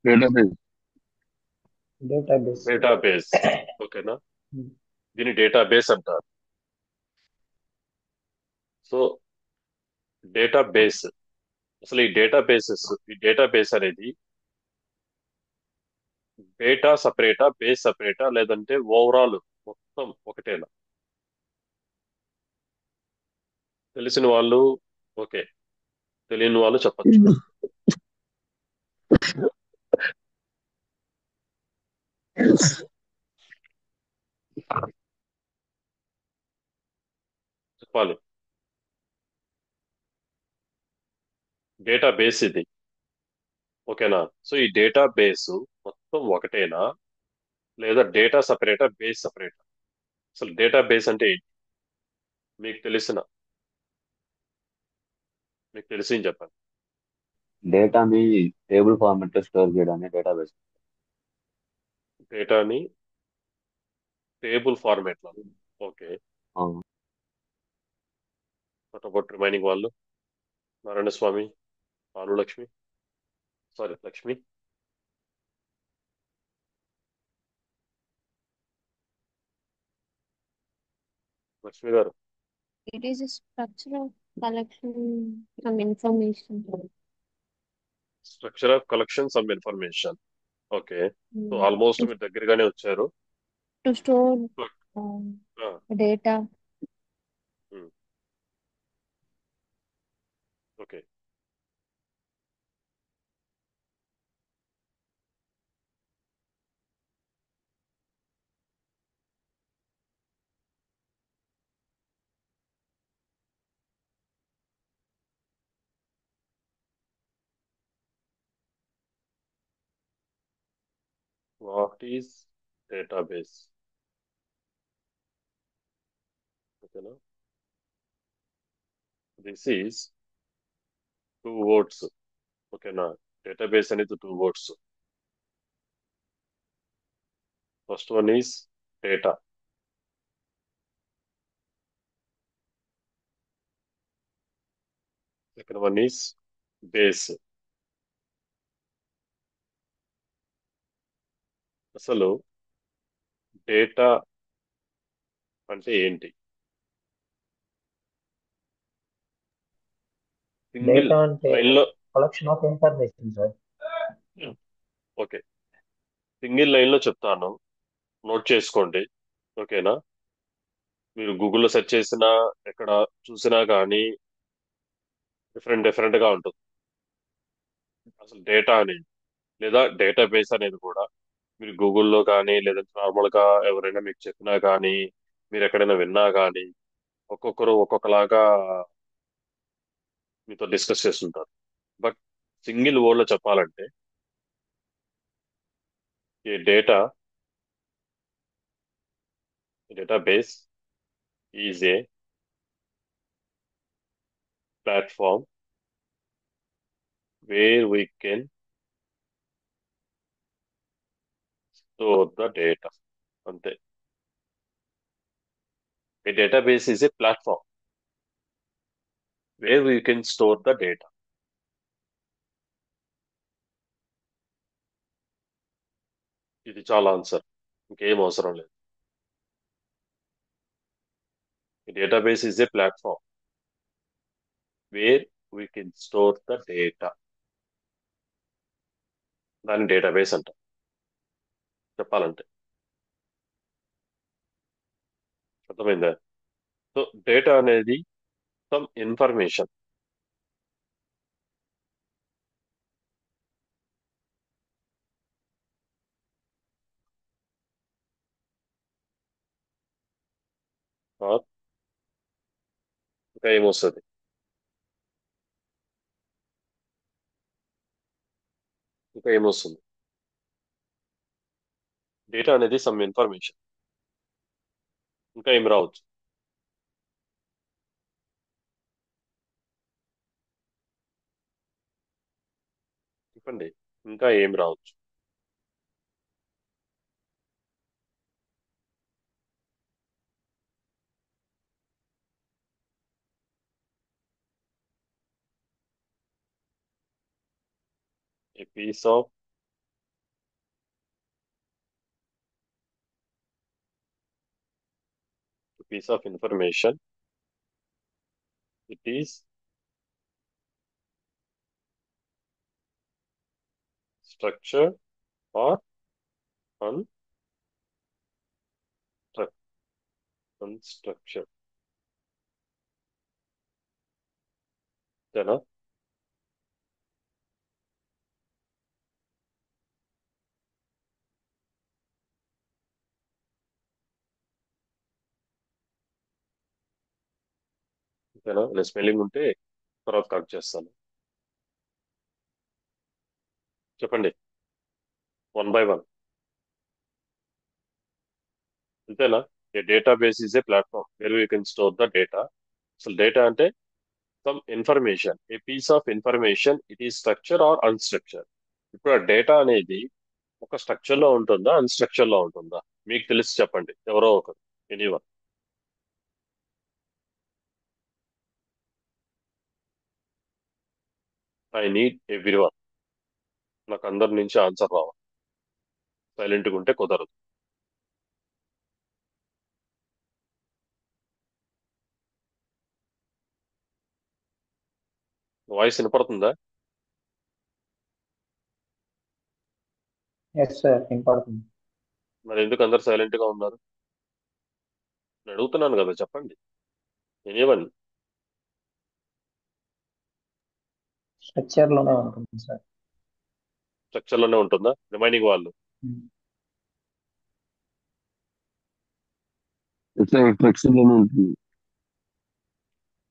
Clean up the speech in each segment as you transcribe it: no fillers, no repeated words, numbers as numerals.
Database. Database. Database. ఓకేనా? దీని database అంటారు. సో డేటాబేస్, అసలు ఈ డేటాబేస్ అనేది డేటా సపరేటా, బేస్ సపరేటా, లేదంటే ఓవరాల్ మొత్తం ఒకటేనా? తెలిసిన వాళ్ళు ఓకే, తెలియని వాళ్ళు చెప్పచ్చు. చెప్పాలి. డేటాబేస్ ఇది. ఓకేనా? సో ఈ డేటాబేస్ మొత్తం ఒకటేనా, లేదా డేటా సపరేటా, బేస్ సపరేటా? అసలు డేటాబేస్ అంటే ఏంటి? మీకు తెలిసిన మీకు తెలిసి చెప్పండి. డేటాని టేబుల్ ఫార్మాట్ లో స్టోర్ చేయడాన్ని డేటాబేస్. డేటాని టేబుల్ ఫార్మేట్ లో. ఓకే. వాట్ అబౌట్ రిమైనింగ్ వాళ్ళు? నారాయణ స్వామి, భానులక్ష్మి, సారీ లక్ష్మి. లక్ష్మి గారు. It is a structure of collection some information structure of collection some information. Okay. So mm, almost to, మీరు దగ్గరగానే వచ్చారు. to store Good. ఆ, data. Um, okay. What is database? ఓకేనా? This is two words. ఓకేనా? Database అనేది two words. First one is data, second one is base. అసలు data అంటే ఏంటి? సింగిల్ డేటా అంటే లైన్ లో. Collection of information sir. Okay, single line లో చెప్తాను, నోట్ చేసుకోండి. ఓకేనా? మీరు గూగుల్లో సెర్చ్ చేసినా, ఎక్కడ చూసినా కానీ డిఫరెంట్ డిఫరెంట్ గా ఉంటుంది. అసలు డేటా అనేది, లేదా డేటాబేస్ అనేది కూడా మీరు గూగుల్లో కానీ, లేదా నార్మల్ గా ఎవరైనా మీకు చెప్పినా కానీ, మీరు ఎక్కడైనా విన్నా కానీ, ఒక్కొక్కరు ఒక్కొక్కలాగా మీతో డిస్కస్ చేస్తుంటారు. బట్ సింగిల్ వర్డ్ లో చెప్పాలంటే, ఈ database is a platform where we can store the data. అంతే. A database is a platform where we can store the data. ఇది చాలా ఆన్సర్, ఇంకేం అవసరం లేదు. A database is a platform where we can store the data. దాన్ని database అంట చెప్పాలంటే. అర్థమైందా? సో డేటా అనేది సమ్ ఇన్ఫర్మేషన్. ఇంకా ఏమొస్తుంది? ఇంకా ఏమొస్తుంది? డేటా అనేది సమ్ ఇన్ఫర్మేషన్. ఇంకా ఏం రావచ్చు? చెప్పండి. ఇంకా ఏం రావచ్చు? A piece of piece of information, it is structured or unstructured. Unstructured. అంతేనా? అంతేనా? ఇలా స్పెల్లింగ్ ఉంటే తర్వాత కరెక్ట్ చేస్తాను. చెప్పండి, 1 by 1. అంతేనా? A database is a platform where you can store the data. అసలు డేటా అంటే some information, a piece of information, it is structure or unstructure. ఇప్పుడు ఆ డేటా అనేది ఒక స్ట్రక్చర్ లో ఉంటుందా, అన్స్ట్రక్చర్ లో ఉంటుందా? మీకు తెలిసి చెప్పండి, ఎవరో ఒకరు, ఎనీవన్. I need everyone. నాకు అందరి నుంచి ఆన్సర్ రావాలి. సైలెంట్గా ఉంటే కుదరదు. వాయిస్ వినపడుతుందా? ఎస్ సార్, వినపడుతుంది. మరి ఎందుకు అందరు సైలెంట్ గా ఉన్నారు? నేను అడుగుతున్నాను కదా, చెప్పండి, ఎనీవన్. స్ట్రక్చర్ లోనే ఉంటుంది సార్. స్ట్రక్చర్ లోనే ఉంటుందా రిమైనింగ్ వాళ్ళు? స్ట్రక్చర్ లోనే ఉంటుంది.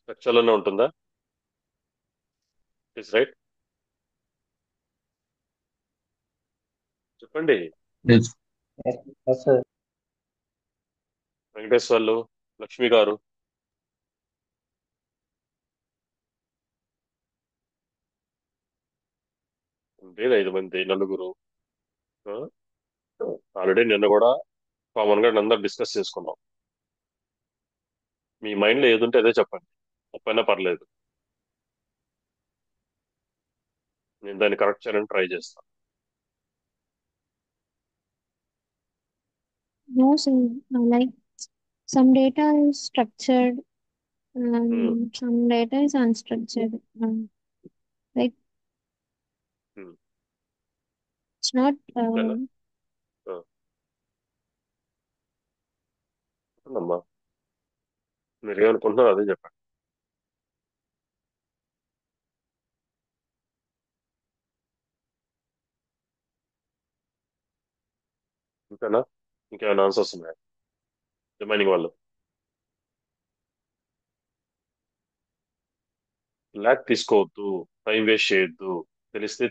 స్ట్రక్చర్ లోనే ఉంటుందా? Is right. చెప్పండి. ఎస్. Yes sir. వెంకటేష్ వాళ్ళు, లక్ష్మి గారు. లేదు, 5 మంది, నలుగురు. ఆల్రెడీ నిన్న కూడా కామన్ గా అందరు డిస్కస్ చేసుకున్నాం. మీ మైండ్ లో ఏదుంటే అదే చెప్పండి, తప్పైనా పర్లేదు. నేను దాన్ని కరెక్ట్ చేయడానికి ట్రై చేస్తాను. No, sir. Like some data is structured um, and some data is unstructured. Like um, it's not. అంతేనా? ఆ, చెప్పండమ్మా, మీరు ఏమనుకుంటున్నారో అదే చెప్పండి. అంతేనా? ఇంకేమైనా ఆన్సర్స్ ఉన్నాయా రిమైనింగ్ వాళ్ళు? ల్యాక్ తీసుకోవద్దు, టైం వేస్ట్ చేయొద్దు. తెలిస్తే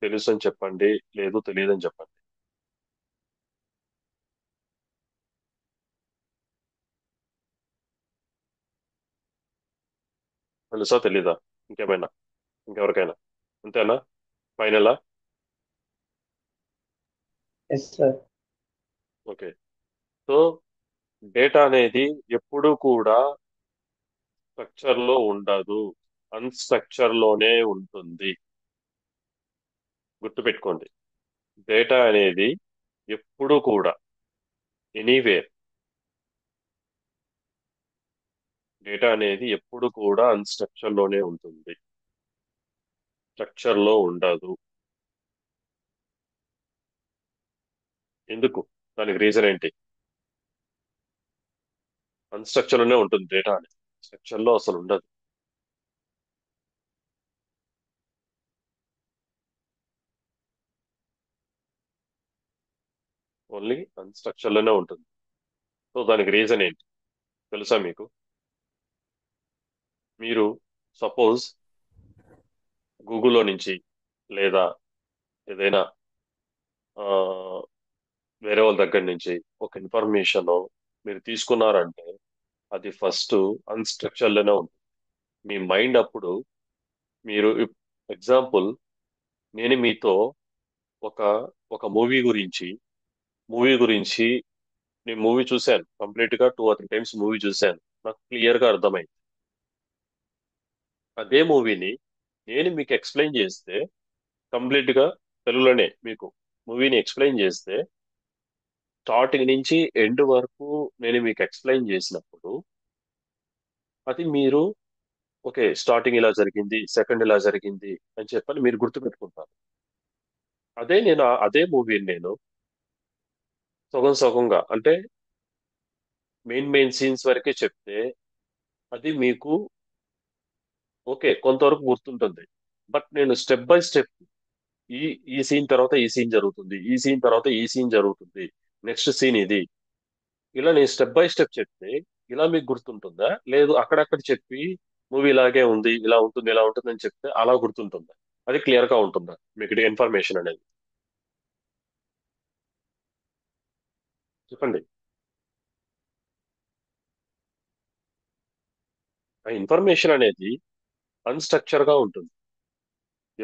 తెలుసు అని చెప్పండి, లేదు తెలియదు అని చెప్పండి. తెలుసా తెలీదా? ఇంకేమైనా, ఇంకెవరికైనా? అంతేనా? ఫైనలా? Yes sir. Okay. So data అనేది ఎప్పుడూ కూడా స్ట్రక్చర్ లో ఉండదు, అన్స్ట్రక్చర్ లోనే ఉంటుంది. గుర్తుపెట్టుకోండి, డేటా అనేది ఎప్పుడూ కూడా, ఎనీవేర్, డేటా అనేది ఎప్పుడు కూడా అన్స్ట్రక్చర్ లోనే ఉంటుంది, స్ట్రక్చర్ లో ఉండదు. ఎందుకు? దానికి రీజన్ ఏంటి? అన్స్ట్రక్చర్ లోనే ఉంటుంది డేటా అనేది, స్ట్రక్చర్ లో అసలు ఉండదు. ఓన్లీ అన్స్ట్రక్చర్ లోనే ఉంటుంది. సో దానికి రీజన్ ఏంటి తెలుసా మీకు? మీరు సపోజ్ గూగుల్లో నుంచి లేదా ఏదైనా ఆ, వేరే వాళ్ళ దగ్గర నుంచి ఒక ఇన్ఫర్మేషన్ మీరు తీసుకున్నారంటే అది ఫస్ట్ అన్స్ట్రక్చర్ లోనే ఉంటుంది. మీ మైండ్ అప్పుడు, మీరు ఎగ్జాంపుల్, నేను మీతో ఒక ఒక మూవీ గురించి నేను మూవీ చూశాను, కంప్లీట్ గా 2 or 3 times మూవీ చూశాను, నాకు క్లియర్ గా అర్థమైంది. అదే మూవీని నేను మీకు ఎక్స్ప్లెయిన్ చేస్తే, కంప్లీట్ గా తెలుగులోనే మీకు మూవీని ఎక్స్ప్లెయిన్ చేస్తే స్టార్టింగ్ నుంచి ఎండ్ వరకు నేను మీకు ఎక్స్ప్లెయిన్ చేసినప్పుడు అది మీరు ఓకే స్టార్టింగ్ ఇలా జరిగింది సెకండ్ ఇలా జరిగింది అని చెప్పని మీరు గుర్తుపెట్టుకుంటారు. అదే నేను అదే మూవీని నేను సగం సగంగా అంటే మెయిన్ సీన్స్ వరకే చెప్తే అది మీకు ఓకే కొంతవరకు గుర్తుంటుంది. బట్ నేను స్టెప్ బై స్టెప్ ఈ ఈ సీన్ తర్వాత ఈ సీన్ జరుగుతుంది, ఈ సీన్ తర్వాత ఈ సీన్ జరుగుతుంది, నెక్స్ట్ సీన్ ఇది, ఇలా నేను స్టెప్ బై స్టెప్ చెప్తే ఇలా మీకు గుర్తుంటుందా, లేదు అక్కడక్కడ చెప్పి మూవీ ఇలాగే ఉంది ఇలా ఉంటుంది ఇలా ఉంటుంది అని చెప్తే అలా గుర్తుంటుందా? అది క్లియర్ గా ఉంటుందా మీకు ఇన్ఫర్మేషన్ అనేది? చెప్పండి. ఆ ఇన్ఫర్మేషన్ అనేది అన్స్ట్రక్చర్ గా ఉంటుంది,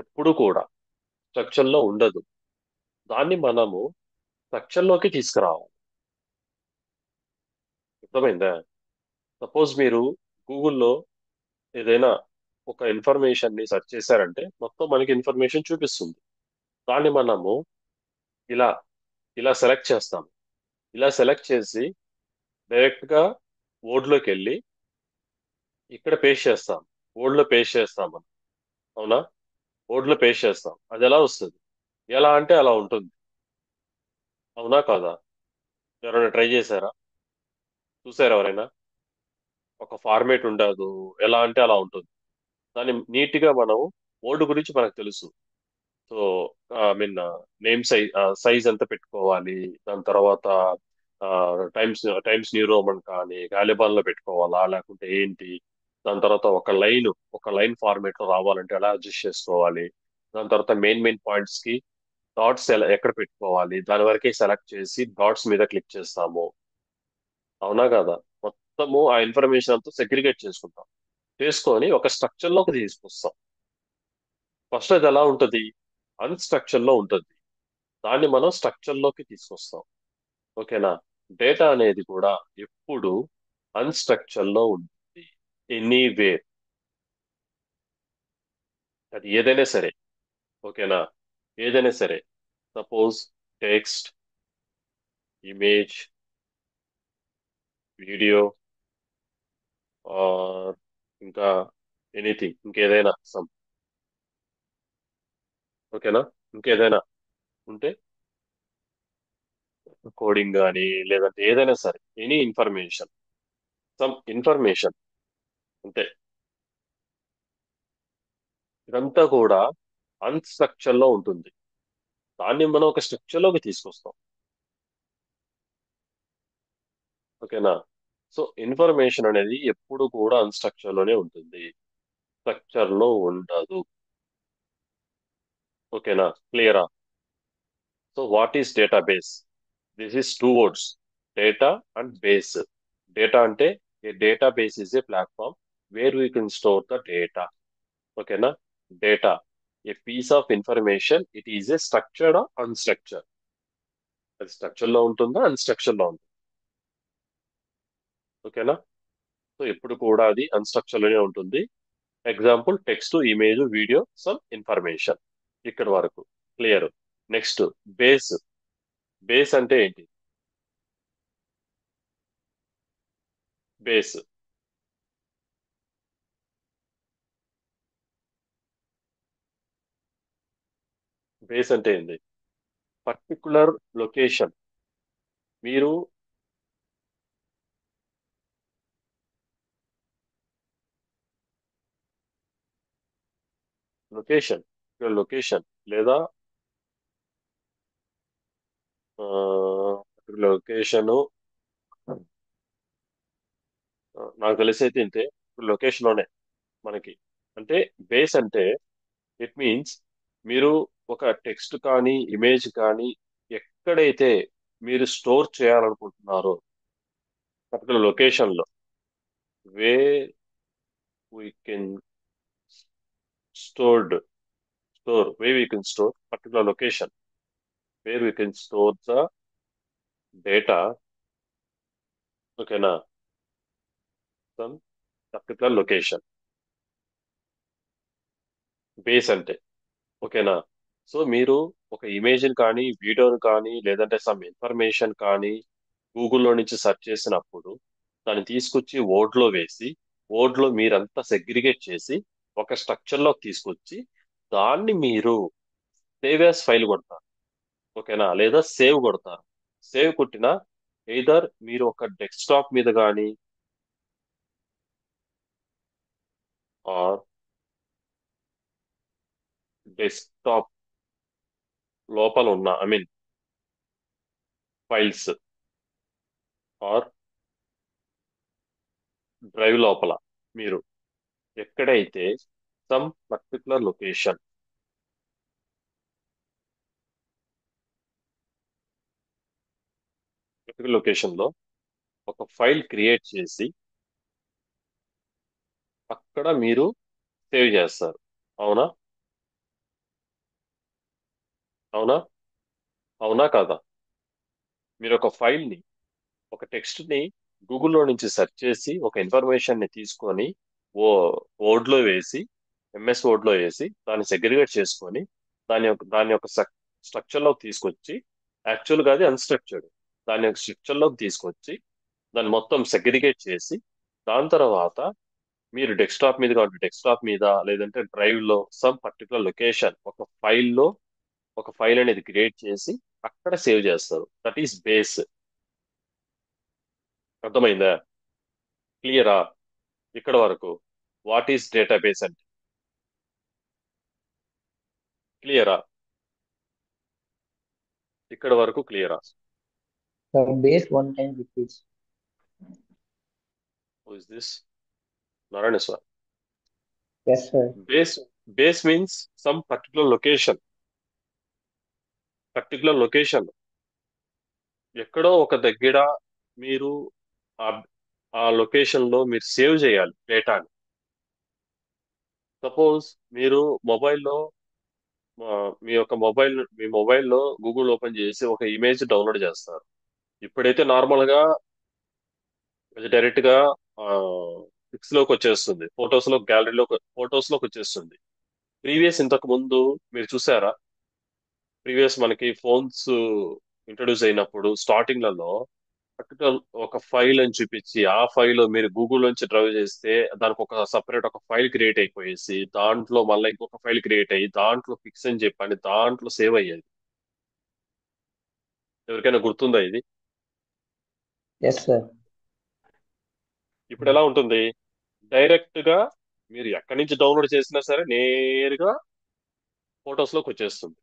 ఎప్పుడు కూడా స్ట్రక్చర్ లో ఉండదు. దాన్ని మనము స్ట్రక్చర్ లోకి తీసుకురావాలి. అర్థమైందా? సపోజ్ మీరు గూగుల్లో ఏదైనా ఒక ఇన్ఫర్మేషన్ ని సెర్చ్ చేశారంటే మొత్తం మనకి ఇన్ఫర్మేషన్ చూపిస్తుంది. దాన్ని మనము ఇలా ఇలా సెలెక్ట్ చేస్తాం. ఇలా సెలెక్ట్ చేసి డైరెక్ట్ గా వర్డ్ లోకి వెళ్ళి ఇక్కడ పేస్ట్ చేస్తాం. వర్డ్ లో పేస్ట్ చేస్తాం మనం. అవునా? వర్డ్ లో పేస్ట్ చేస్తాం, అది ఎలా వస్తుంది? ఎలా అంటే అలా ఉంటుంది. అవునా కాదా? ఎవరైనా ట్రై చేశారా? చూసారా ఎవరైనా? ఒక ఫార్మేట్ ఉండదు, ఎలా అంటే అలా ఉంటుంది. దాన్ని నీట్ గా మనం వర్డ్ గురించి మనకు తెలుసు. So I mean name size ఎంత పెట్టుకోవాలి, దాని తర్వాత టైమ్స్ న్యూ రోమన్ కానీ గాలిబాన్ లో పెట్టుకోవాలా లేకుంటే ఏంటి, దాని తర్వాత ఒక లైన్ ఫార్మేట్ లో రావాలంటే ఎలా అడ్జస్ట్ చేసుకోవాలి, దాని తర్వాత మెయిన్ పాయింట్స్ కి డాట్స్ ఎక్కడ పెట్టుకోవాలి, దాని వరకే సెలెక్ట్ చేసి డాట్స్ మీద క్లిక్ చేస్తాము. అవునా కదా? మొత్తము ఆ ఇన్ఫర్మేషన్ అంతా సెగ్రిగేట్ చేసుకుంటాం, చేసుకొని ఒక స్ట్రక్చర్ లోకి తీసుకొస్తాం. ఫస్ట్ అది ఎలా ఉంటుంది? అన్స్ట్రక్చర్ లో ఉంటుంది. దాన్ని మనం స్ట్రక్చర్ లోకి తీసుకొస్తాం. ఓకేనా? డేటా అనేది కూడా ఎప్పుడు అన్స్ట్రక్చర్ లో ఉంటుంది. ఎనీవే, అది ఏదైనా సరే. ఓకేనా? ఏదైనా సరే. Suppose text, image, video, or ఇంకా ఎనీథింగ్, ఇంకేదైనా ఓకేనా? ఇంకేదైనా ఉంటే కోడింగ్ కానీ లేదంటే ఏదైనా సరే ఎనీ ఇన్ఫర్మేషన్, ఇన్ఫర్మేషన్ అంతే. ఇదంతా కూడా అన్స్ట్రక్చర్ లో ఉంటుంది. దాన్ని మనం ఒక స్ట్రక్చర్ లోకి తీసుకొస్తాం. ఓకేనా? సో ఇన్ఫర్మేషన్ అనేది ఎప్పుడు కూడా అన్స్ట్రక్చర్ లోనే ఉంటుంది, స్ట్రక్చర్ లో ఉండదు. ఓకేనా? క్లియరా? So what is database? This is two words, data and base. Data అంటే a database is a platform where we can store the data. ఓకేనా? Data a piece of information, it is a structured unstructure. అది structure లో ఉంటుందా అన్స్ట్రక్చర్ లో ఉంటుందా? ఓకేనా? So ఎప్పుడు కూడా అది అన్స్ట్రక్చర్ లోనే ఉంటుంది. Example text, image, video, some information. ఇక్కడ వరకు క్లియర్. Next base. బేస్ అంటే ఏంటి? బేస్ బేస్ అంటే ఏంటి? Particular location. మీరు లొకేషన్ లొకేషన్ లేదా లొకేషన్, నాకు తెలిసి అయితే ఇంతే. లొకేషన్ లోనే మనకి అంటే బేస్ అంటే ఇట్ మీన్స్ మీరు ఒక టెక్స్ట్ కానీ ఇమేజ్ కానీ ఎక్కడైతే మీరు స్టోర్ చేయాలనుకుంటున్నారో పర్టికులర్ లొకేషన్ లో, way we can stored store way we can store particular location wear we can store the data. ఓకేనా? సమ్ పర్టికులర్ లొకేషన్ బేస్ అంటే. ఓకేనా? సో మీరు ఒక ఇమేజ్ని కానీ వీడియోని కానీ లేదంటే సమ్ ఇన్ఫర్మేషన్ కానీ గూగుల్లో నుంచి సెర్చ్ చేసినప్పుడు దాన్ని తీసుకొచ్చి ఓడ్లో వేసి ఓడ్లో మీరంతా సెగ్రిగేట్ చేసి ఒక స్ట్రక్చర్లోకి తీసుకొచ్చి దాన్ని మీరు సేవ్ యాజ్ ఫైల్ కొడతారు. ఓకేనా, లేదా సేవ్ కొడతారు. సేవ్ కొట్టిన ఎయిదర్ మీరు ఒక డెస్క్టాప్ మీద కానీ ఆర్ డెస్క్టాప్ లోపల ఉన్న I mean files or drive లోపల మీరు ఎక్కడైతే సమ్ పర్టికులర్ లొకేషన్ లో ఒక ఫైల్ క్రియేట్ చేసి అక్కడ మీరు సేవ్ చేస్తారు. అవునా? అవునా? అవునా కాదా? మీరు ఒక ఫైల్ ని ఒక టెక్స్ట్ ని గూగుల్లో నుంచి సెర్చ్ చేసి ఒక ఇన్ఫర్మేషన్ ని తీసుకొని ఓ వర్డ్ లో వేసి ఎంఎస్ వర్డ్ లో వేసి దాన్ని సెగ్రిగేట్ చేసుకొని దాని యొక్క స్ట్రక్చర్ లోకి తీసుకొచ్చి, యాక్చువల్ గా అది అన్స్ట్రక్చర్డ్, దాని యొక్క స్ట్రక్చర్ లోకి తీసుకొచ్చి దాన్ని మొత్తం సెగ్రిగేట్ చేసి దాని తర్వాత మీరు డెస్క్టాప్ మీద కాబట్టి డెస్క్టాప్ మీద లేదంటే డ్రైవ్ లో సమ్ పర్టికులర్ లొకేషన్ ఒక ఫైల్ అనేది క్రియేట్ చేసి అక్కడ సేవ్ చేస్తారు. That is base. అర్థమైందా? క్లియరా ఇక్కడ వరకు? వాట్ ఈస్ డేటాబేస్ అంటే క్లియరా? ఇక్కడ వరకు క్లియరా? The base one time repeats. Who is this? Narayana sir. Yes, sir. Base base means some particular location ఎక్కడో ఒక దగ్గర మీరు ఆ ఆ లొకేషన్ లో మీరు సేవ్ చేయాలి డేటాని. సపోజ్ మీరు మొబైల్లో మీ మొబైల్లో గూగుల్ ఓపెన్ చేసి ఒక ఇమేజ్ డౌన్లోడ్ చేస్తారు. ఇప్పుడైతే నార్మల్ గా అది డైరెక్ట్ గా పిక్స్ లోకి వచ్చేస్తుంది, ఫొటోస్ లోకి వచ్చేస్తుంది. ఇంతకు ముందు మీరు చూసారా? మనకి ఫోన్స్ ఇంట్రొడ్యూస్ అయినప్పుడు స్టార్టింగ్లలో పర్టికులర్ ఒక ఫైల్ అని చూపించి ఆ ఫైల్ మీరు గూగుల్ నుంచి డ్రైవ్ చేస్తే దానికి ఒక సపరేట్ ఒక ఫైల్ క్రియేట్ అయిపోయేసి దాంట్లో మళ్ళీ ఇంకొక ఫైల్ క్రియేట్ అయ్యి దాంట్లో పిక్స్ అని చెప్పండి దాంట్లో సేవ్ అయ్యేది. ఎవరికైనా గుర్తుందా ఇది? Yes, sir. ఇప్పుడు ఎలా ఉంటుంది? డైరెక్ట్ గా మీరు ఎక్కడి నుంచి డౌన్లోడ్ చేసినా సరే నేరుగా ఫొటోస్ లోకి వచ్చేస్తుంది.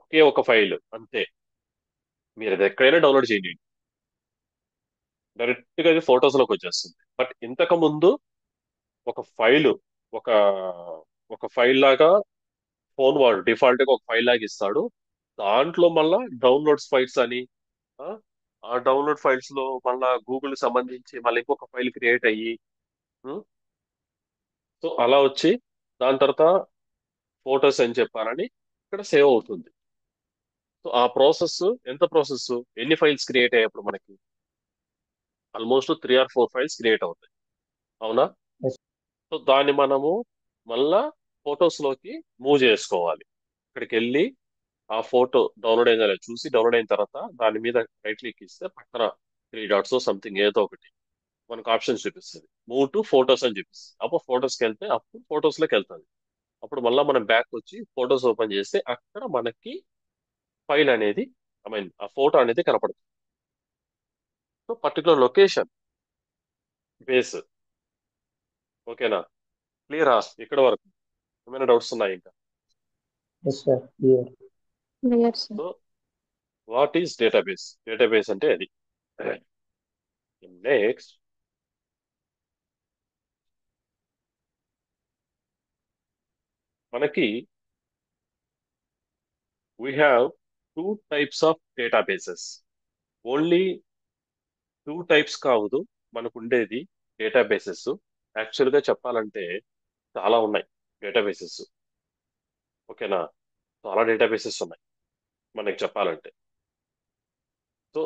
ఒకే ఒక ఫైల్ అంతే. మీరు అది ఎక్కడైనా డౌన్లోడ్ చేయండి, డైరెక్ట్ గా అది ఫొటోస్ లోకి వచ్చేస్తుంది. బట్ ఇంతకు ముందు ఒక ఫైల్ ఒక ఒక ఫైల్ లాగా ఫోన్ వాడు డిఫాల్ట్ గా ఒక ఫైల్ లాగా ఇస్తాడు. దాంట్లో మళ్ళా డౌన్లోడ్స్ ఫైల్స్ అని ఆ ఆ డౌన్లోడ్ ఫైల్స్ లో మళ్ళా గూగుల్ సంబంధించి మళ్ళీ ఇంకొక ఫైల్ క్రియేట్ అయ్యి సో అలా వచ్చి దాని తర్వాత ఫొటోస్ అని చెప్పారని ఇక్కడ సేవ్ అవుతుంది. సో ఆ ప్రాసెస్ ఎంత ప్రాసెస్? ఎన్ని ఫైల్స్ క్రియేట్ అయ్యేప్పుడు మనకి ఆల్మోస్ట్ 3 or 4 ఫైల్స్ క్రియేట్ అవుతాయి. అవునా? Yes, సో దాన్ని మనము మళ్ళా ఫొటోస్ లోకి మూవ్ చేసుకోవాలి. ఇక్కడికి వెళ్ళి ఆ ఫోటో డౌన్లోడ్ అయిందా లేదా చూసి డౌన్లోడ్ అయిన తర్వాత దాని మీద రైట్ క్లిక్ ఇస్తే పక్కన 3 డాట్స్ సంథింగ్ ఏదో ఒకటి మనకు ఆప్షన్స్ చూపిస్తుంది. మూవ్ టు ఫొటోస్ అని చూపిస్తుంది. అప్పుడు ఫొటోస్కి వెళ్తే అప్పుడు ఫొటోస్ లోకి వెళ్తుంది. అప్పుడు మళ్ళీ మనం బ్యాక్ వచ్చి ఫొటోస్ ఓపెన్ చేస్తే అక్కడ మనకి ఫైల్ అనేది ఐ మీన్ ఆ ఫోటో అనేది కనపడుతుంది. So particular location base. ఓకేనా? క్లియరా ఇక్కడ వరకు? ఏమైనా డౌట్స్ ఉన్నాయి ఇంకా? yes, sir. Clear. Clear, sir. So what is database? Database అంటే అది. నెక్స్ట్ మనకి we have 2 types of databases. Only 2 types కావదు మనకు ఉండేది డేటాబేసెస్. యాక్చువల్గా చెప్పాలంటే చాలా ఉన్నాయి డేటాబేసెస్. ఓకేనా? చాలా డేటాబేసెస్ ఉన్నాయి మనకి చెప్పాలంటే. సో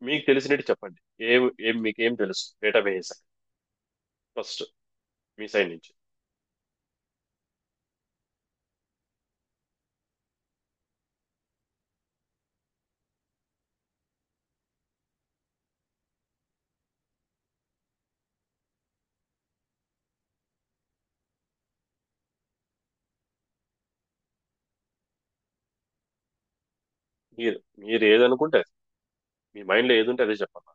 మీకు తెలిసినట్టు చెప్పండి. ఏం ఏం మీకు ఏం తెలుసు డేటాబేస్ ఫస్ట్ మీ సైడ్ నుంచి? మీరు మీరు ఏదనుకుంటే అది. మీ మైండ్లో ఏది ఉంటే అదే చెప్పండి.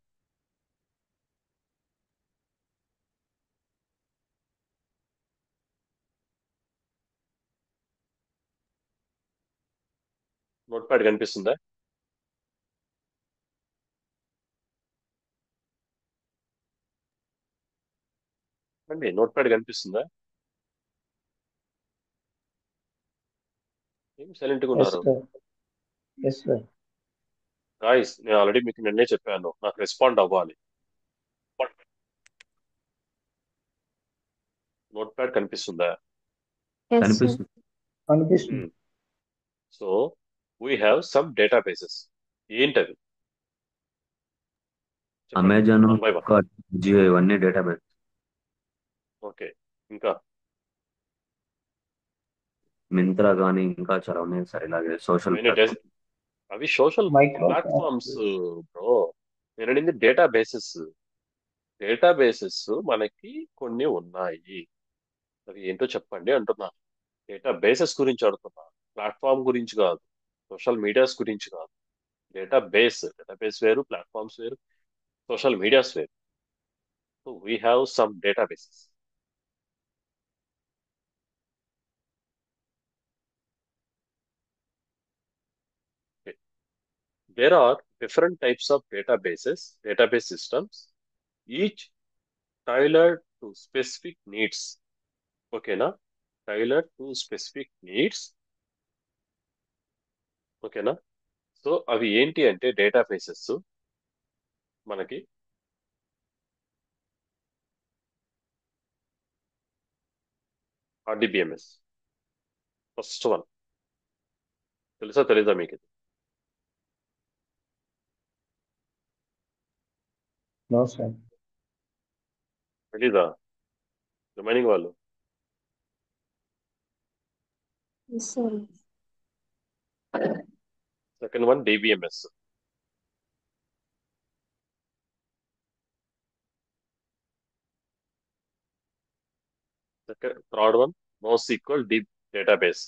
నోట్ ప్యాడ్ కనిపిస్తుందా? అండి నోట్ ప్యాడ్ కనిపిస్తుందా? ఏం సైలెంట్గా Yes, ఉన్నారు? sir. Yes, sir. గాయస్, నేను ఆల్రెడీ మీకు నిన్నే చెప్పాను, నాకు రెస్పాండ్ అవ్వాలి. బట్ నోట్ ప్యాడ్ కనిపిస్తుందా? Yes sir. కనిపిస్తుంది. Condition. So we have some databases. ఏంటవి చెప్పండి, Amazon, one by one. Flipkart, Jio ఇవన్నీ డేటాబేస్. ఓకే, ఇంకా మింత్రా కానీ ఇంకా చాలా ఉన్నాయి సార్, ఇలాగే సోషల్ అవన్నీ ప్లాట్ఫామ్. అవి సోషల్ Microsoft. Platforms bro. నేను అడిగింది డేటాబేసెస్. డేటాబేసెస్ మనకి కొన్ని ఉన్నాయి, అవి ఏంటో చెప్పండి అంటున్నా. డేటాబేసెస్ గురించి అడుగుతున్నా, ప్లాట్ఫామ్ గురించి కాదు, సోషల్ మీడియాస్ గురించి కాదు. డేటాబేస్ వేరు, ప్లాట్ఫామ్స్ వేరు, సోషల్ మీడియాస్ వేరు. So we have some databases. There are different types of database systems, each tailored to specific needs. ఓకేనా? Tailor to specific needs. ఓకేనా? సో అవి ఏంటి అంటే డేటాబేసెస్ మనకి ఆర్డిబిఎంఎస్ ఫస్ట్ వన్. తెలుసా తెలీదా మీకు ఇది? No, sir. తెలీదా? రిమైనింగ్ వాళ్ళు yes sir. Second one DBMS. Second third one NoSQL deep database.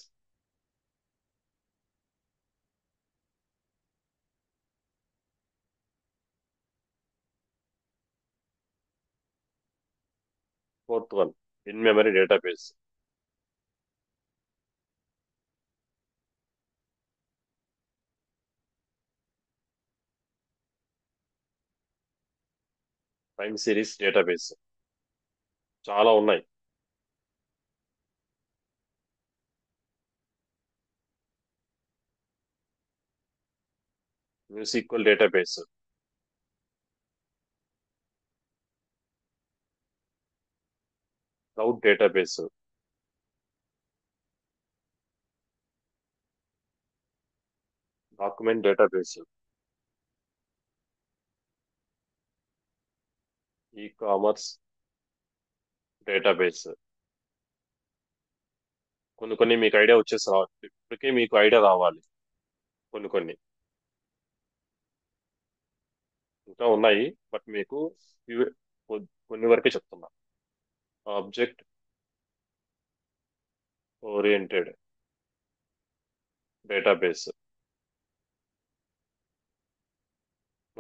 Fourth one in memory database. Time series database. చాలా ఉన్నాయి. NoSQL database, cloud database, document database, e commerce database. కొన్ని కొన్ని మీకు idea వచ్చేసి రావాలి, ఇప్పటికే మీకు ఐడియా రావాలి. కొన్ని కొన్ని ఇంకా ఉన్నాయి, బట్ మీకు కొన్ని వరకే చెప్తున్నా. Object oriented database.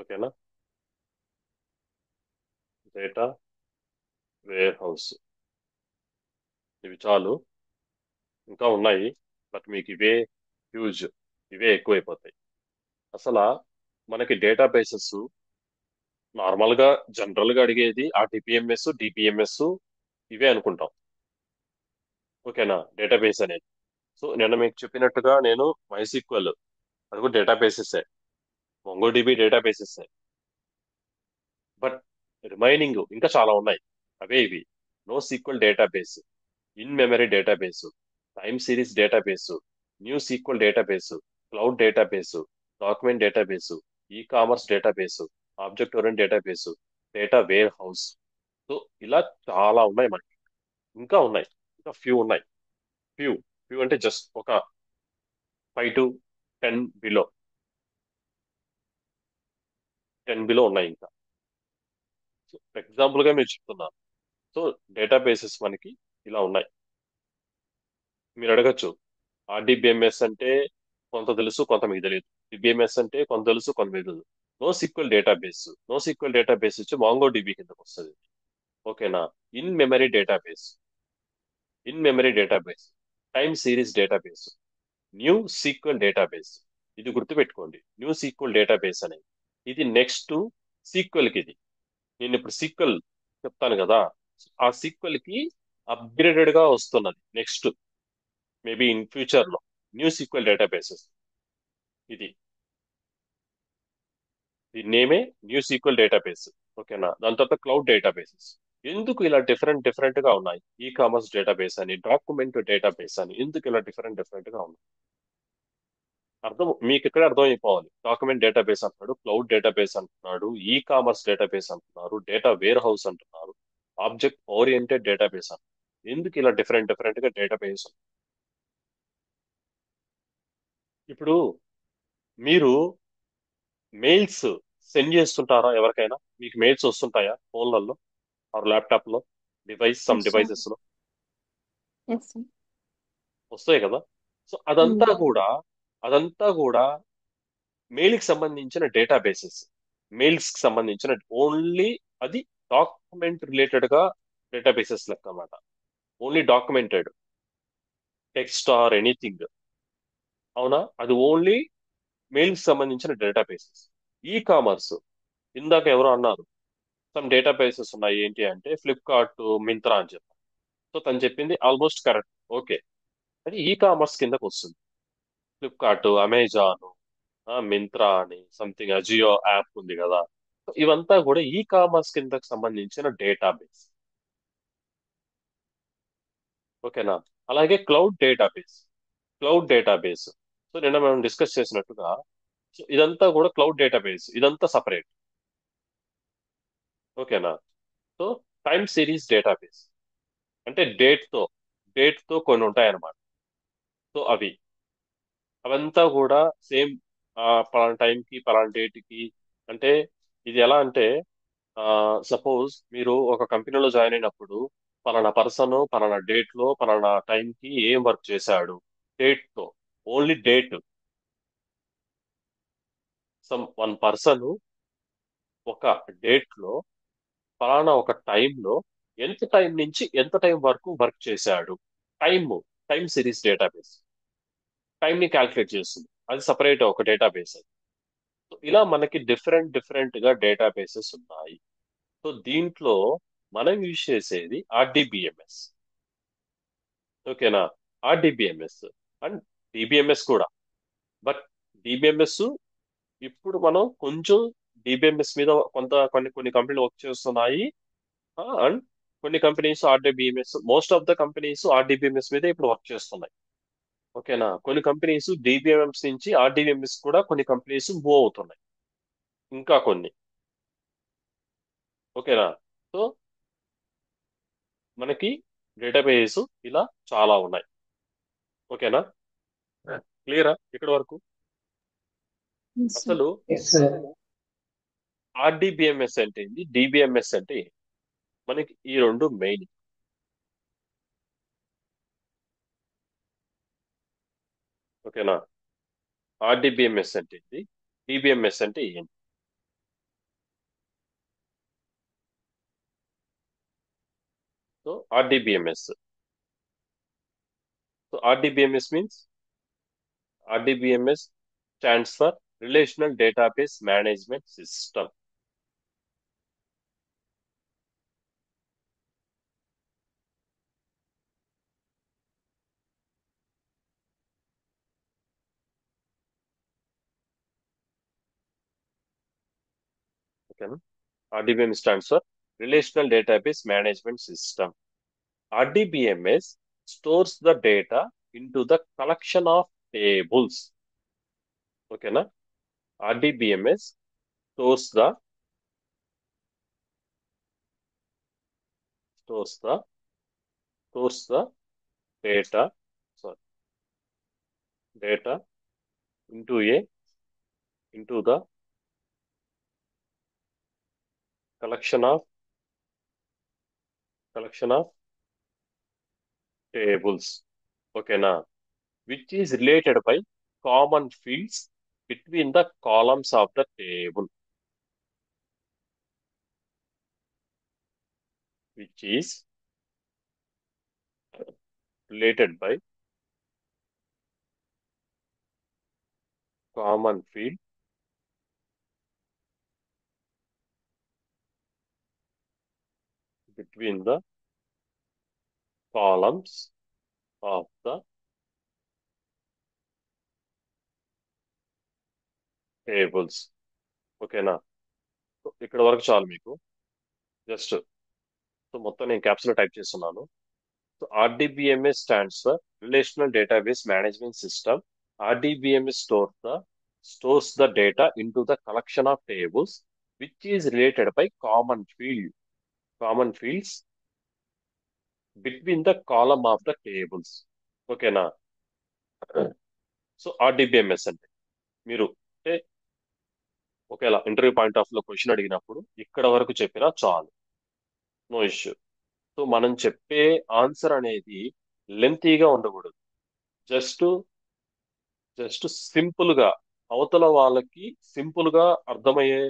ఓకేనా? Data warehouse. ఇవి చాలు, ఇంకా ఉన్నాయి, బట్ మీకు ఇవే హ్యూజ్, ఇవే ఎక్కువైపోతాయి. అసలు మనకి డేటాబేసెస్ నార్మల్ గా జనరల్ గా అడిగేది ఆ డిపిఎంఎస్ ఇవే అనుకుంటాం. ఓకేనా? డేటాబేస్ అనేది. సో నిన్న మీకు చెప్పినట్టుగా నేను MySQL, అది కూడా databases, MongoDB databases. But remaining ఇంకా చాలా ఉన్నాయి. అవే ఇవి: NoSQL database, in memory database, time series database, new sequel database, cloud database, document database, e commerce database, object orient database, data warehouse. So ఇలా చాలా ఉన్నాయి మనకి. ఇంకా ఉన్నాయి, ఇంకా ఫ్యూ ఉన్నాయి. ఫ్యూ ఫ్యూ అంటే జస్ట్ ఒక 5 to 10 బిలో, 10 బిలో ఉన్నాయి ఇంకా. సో ఎగ్జాంపుల్ గా మీరు చెప్తున్నాను. సో డేటాబేసెస్ మనకి ఇలా ఉన్నాయి. మీరు అడగచ్చు, ఆర్డిబిఎంఎస్ అంటే కొంత తెలుసు, కొంత మీకు తెలియదు. డిబిఎంఎస్ అంటే కొంత తెలుసు కొంత తెలియదు. నో సీక్వెల్ డేటాబేస్ వచ్చి మాంగో డిబి కిందకు వస్తుంది. ఓకేనా. In memory database in memory database time series database, new sequel database. ఇది గుర్తుపెట్టుకోండి, న్యూ సీక్వెల్ డేటాబేస్ అనేది. ఇది నెక్స్ట్ సీక్వెల్ కి. ఇది నేను ఇప్పుడు సీక్వెల్ చెప్తాను కదా, ఆ సీక్వెల్ కి అప్గ్రేడెడ్ గా వస్తున్నది నెక్స్ట్, మేబీ ఇన్ ఫ్యూచర్ లో న్యూ సీక్వెల్ డేటాబేసెస్. ఇది దీని నేమే న్యూ సీక్వెల్ డేటాబేస్. ఓకేనా. దాని తర్వాత క్లౌడ్ డేటాబేసెస్. ఎందుకు ఇలా డిఫరెంట్ డిఫరెంట్ గా ఉన్నాయి? ఈ కామర్స్ డేటాబేస్ అని, డాక్యుమెంట్ డేటాబేస్ అని ఎందుకు ఇలా డిఫరెంట్ డిఫరెంట్ గా ఉన్నాయి? మీకు ఇక్కడ అర్థం అయిపోవాలి. డాక్యుమెంట్ డేటాబేస్ అంటున్నాడు, క్లౌడ్ డేటాబేస్ అంటున్నాడు, ఈ కామర్స్ డేటాబేస్ అంటున్నారు, డేటా వేర్ హౌస్ అంటున్నారు, ఆబ్జెక్ట్ ఓరియంటెడ్ డేటాబేస్ అంటున్నారు. ఎందుకు ఇలా డిఫరెంట్ డిఫరెంట్ గా డేటాబేస్? ఇప్పుడు మీరు మెయిల్స్ సెండ్ చేస్తుంటారా? ఎవరికైనా మీకు మెయిల్స్ వస్తుంటాయా ఫోన్లలో ఆర్ ల్యాప్టాప్ లో, సమ్ ఎస్ సార్. డివైసెస్ లో ఎస్ సార్. వస్తాయి కదా. సో అదంతా కూడా మెయిల్ కి సంబంధించిన డేటాబేసెస్. మెయిల్స్ కి సంబంధించిన ఓన్లీ అది డాక్యుమెంట్ రిలేటెడ్ గా డేటాబేసెస్ లెక్క అన్నమాట. Only documented text or anything. అవునా, అది ఓన్లీ మెయిల్ కి సంబంధించిన డేటాబేసెస్. ఈ కామర్స్ ఇందాక ఎవరో అన్నారు సమ్ డేటాబేసెస్ ఉన్నాయి ఏంటి అంటే ఫ్లిప్కార్ట్, మింత్రా అని చెప్పారు. సో తను చెప్పింది ఆల్మోస్ట్ కరెక్ట్. ఓకే, అది ఈ కామర్స్ కిందకు వస్తుంది. ఫ్లిప్కార్ట్, అమెజాన్, మింత్రా అని సంథింగ్ అజియో యాప్ ఉంది కదా. సో ఇవంతా కూడా ఈ కామర్స్ కిందకు సంబంధించిన డేటాబేస్. ఓకేనా. అలాగే క్లౌడ్ డేటాబేస్. సో నిన్న మనం డిస్కస్ చేసినట్టుగా, సో ఇదంతా కూడా క్లౌడ్ డేటాబేస్, ఇదంతా సపరేట్. ఓకేనా. సో టైమ్ సిరీస్ డేటాబేస్ అంటే డేట్ తో కొన్ని ఉంటాయి అన్నమాట. సో అవంతా కూడా సేమ్, పలానా టైంకి పలానా డేట్కి. అంటే ఇది ఎలా అంటే, సపోజ్ మీరు ఒక కంపెనీలో జాయిన్ అయినప్పుడు పలానా పర్సన్ పలానా డేట్ లో పలానా టైంకి ఏం వర్క్ చేశాడు, డేట్ తో, ఓన్లీ డేట్. వన్ పర్సన్ ఒక డేట్ లో పలానా ఒక టైంలో ఎంత టైం నుంచి ఎంత టైం వరకు వర్క్ చేశాడు. Time time series database time ని క్యాల్కులేట్ చేస్తుంది. అది సపరేట్ ఒక డేటాబేస్. సో ఇలా మనకి డిఫరెంట్ డిఫరెంట్ గా డేటాబేసెస్ ఉన్నాయి. సో దీంట్లో మనం యూజ్ చేసేది ఆర్డిబిఎంఎస్. ఓకేనా. ఆర్డిబిఎంఎస్ అండ్ డిబిఎంఎస్ కూడా. బట్ డిబిఎంఎస్ ఇప్పుడు మనం కొంచెం డిబిఎంఎస్ మీద కొన్ని కొన్ని కంపెనీలు వర్క్ చేస్తున్నాయి. అండ్ కొన్ని companies RDBMS, most of the companies RDBMS మీద ఇప్పుడు వర్క్ చేస్తున్నాయి. ఓకేనా. కొన్ని కంపెనీస్ డిబిఎంఎస్ నుంచి ఆర్డిబిఎంఎస్ కూడా కొన్ని కంపెనీస్ మూవ్ అవుతున్నాయి, ఇంకా కొన్ని. ఓకేనా. సో మనకి డేటాబేస్ ఇలా చాలా ఉన్నాయి. ఓకేనా. క్లియరా ఇక్కడ వరకు? Yes sir. అసలు ఎస్ సార్. ఆర్డిబిఎంఎస్ అంటే ఏంటి, డిబిఎంఎస్ అంటే ఏంటి? మనకి ఈ రెండు మెయిన్. ఓకేనా. ఆర్డిబిఎంఎస్ అంటే ఏంటి, డిబిఎంఎస్ అంటే ఏంటి? So RDBMS means, RDBMS stands for Relational Database Management System. Okay, no? RDBMS stands for Relational Database Management System. RDBMS stores the data into the collection of tables. Okay, na? RDBMS stores the stores the stores the data, sorry, data into the collection of tables. Okay, na? Which is related by common fields between the columns of the table, which is related by common field between the columns of the tables. ఓకేనా? ఇక్కడ వరకు చాలు మీకు. Just so మొత్తం నేను caps లో type చేస్తున్నాను. So RDBMS stands for Relational Database Management System. RDBMS stores the data into the collection of tables which is related by common fields between the column of the tables. ఓకేనా? So RDBMS అంటే మీరు అంటే ఒకవేళ interview point of లో question అడిగినప్పుడు ఇక్కడ వరకు చెప్పినా చాలు, నో ఇష్యూ. సో మనం చెప్పే ఆన్సర్ అనేది లెంతీగా ఉండకూడదు. జస్ట్ జస్ట్ సింపుల్ గా అవతల వాళ్ళకి సింపుల్ గా అర్థమయ్యే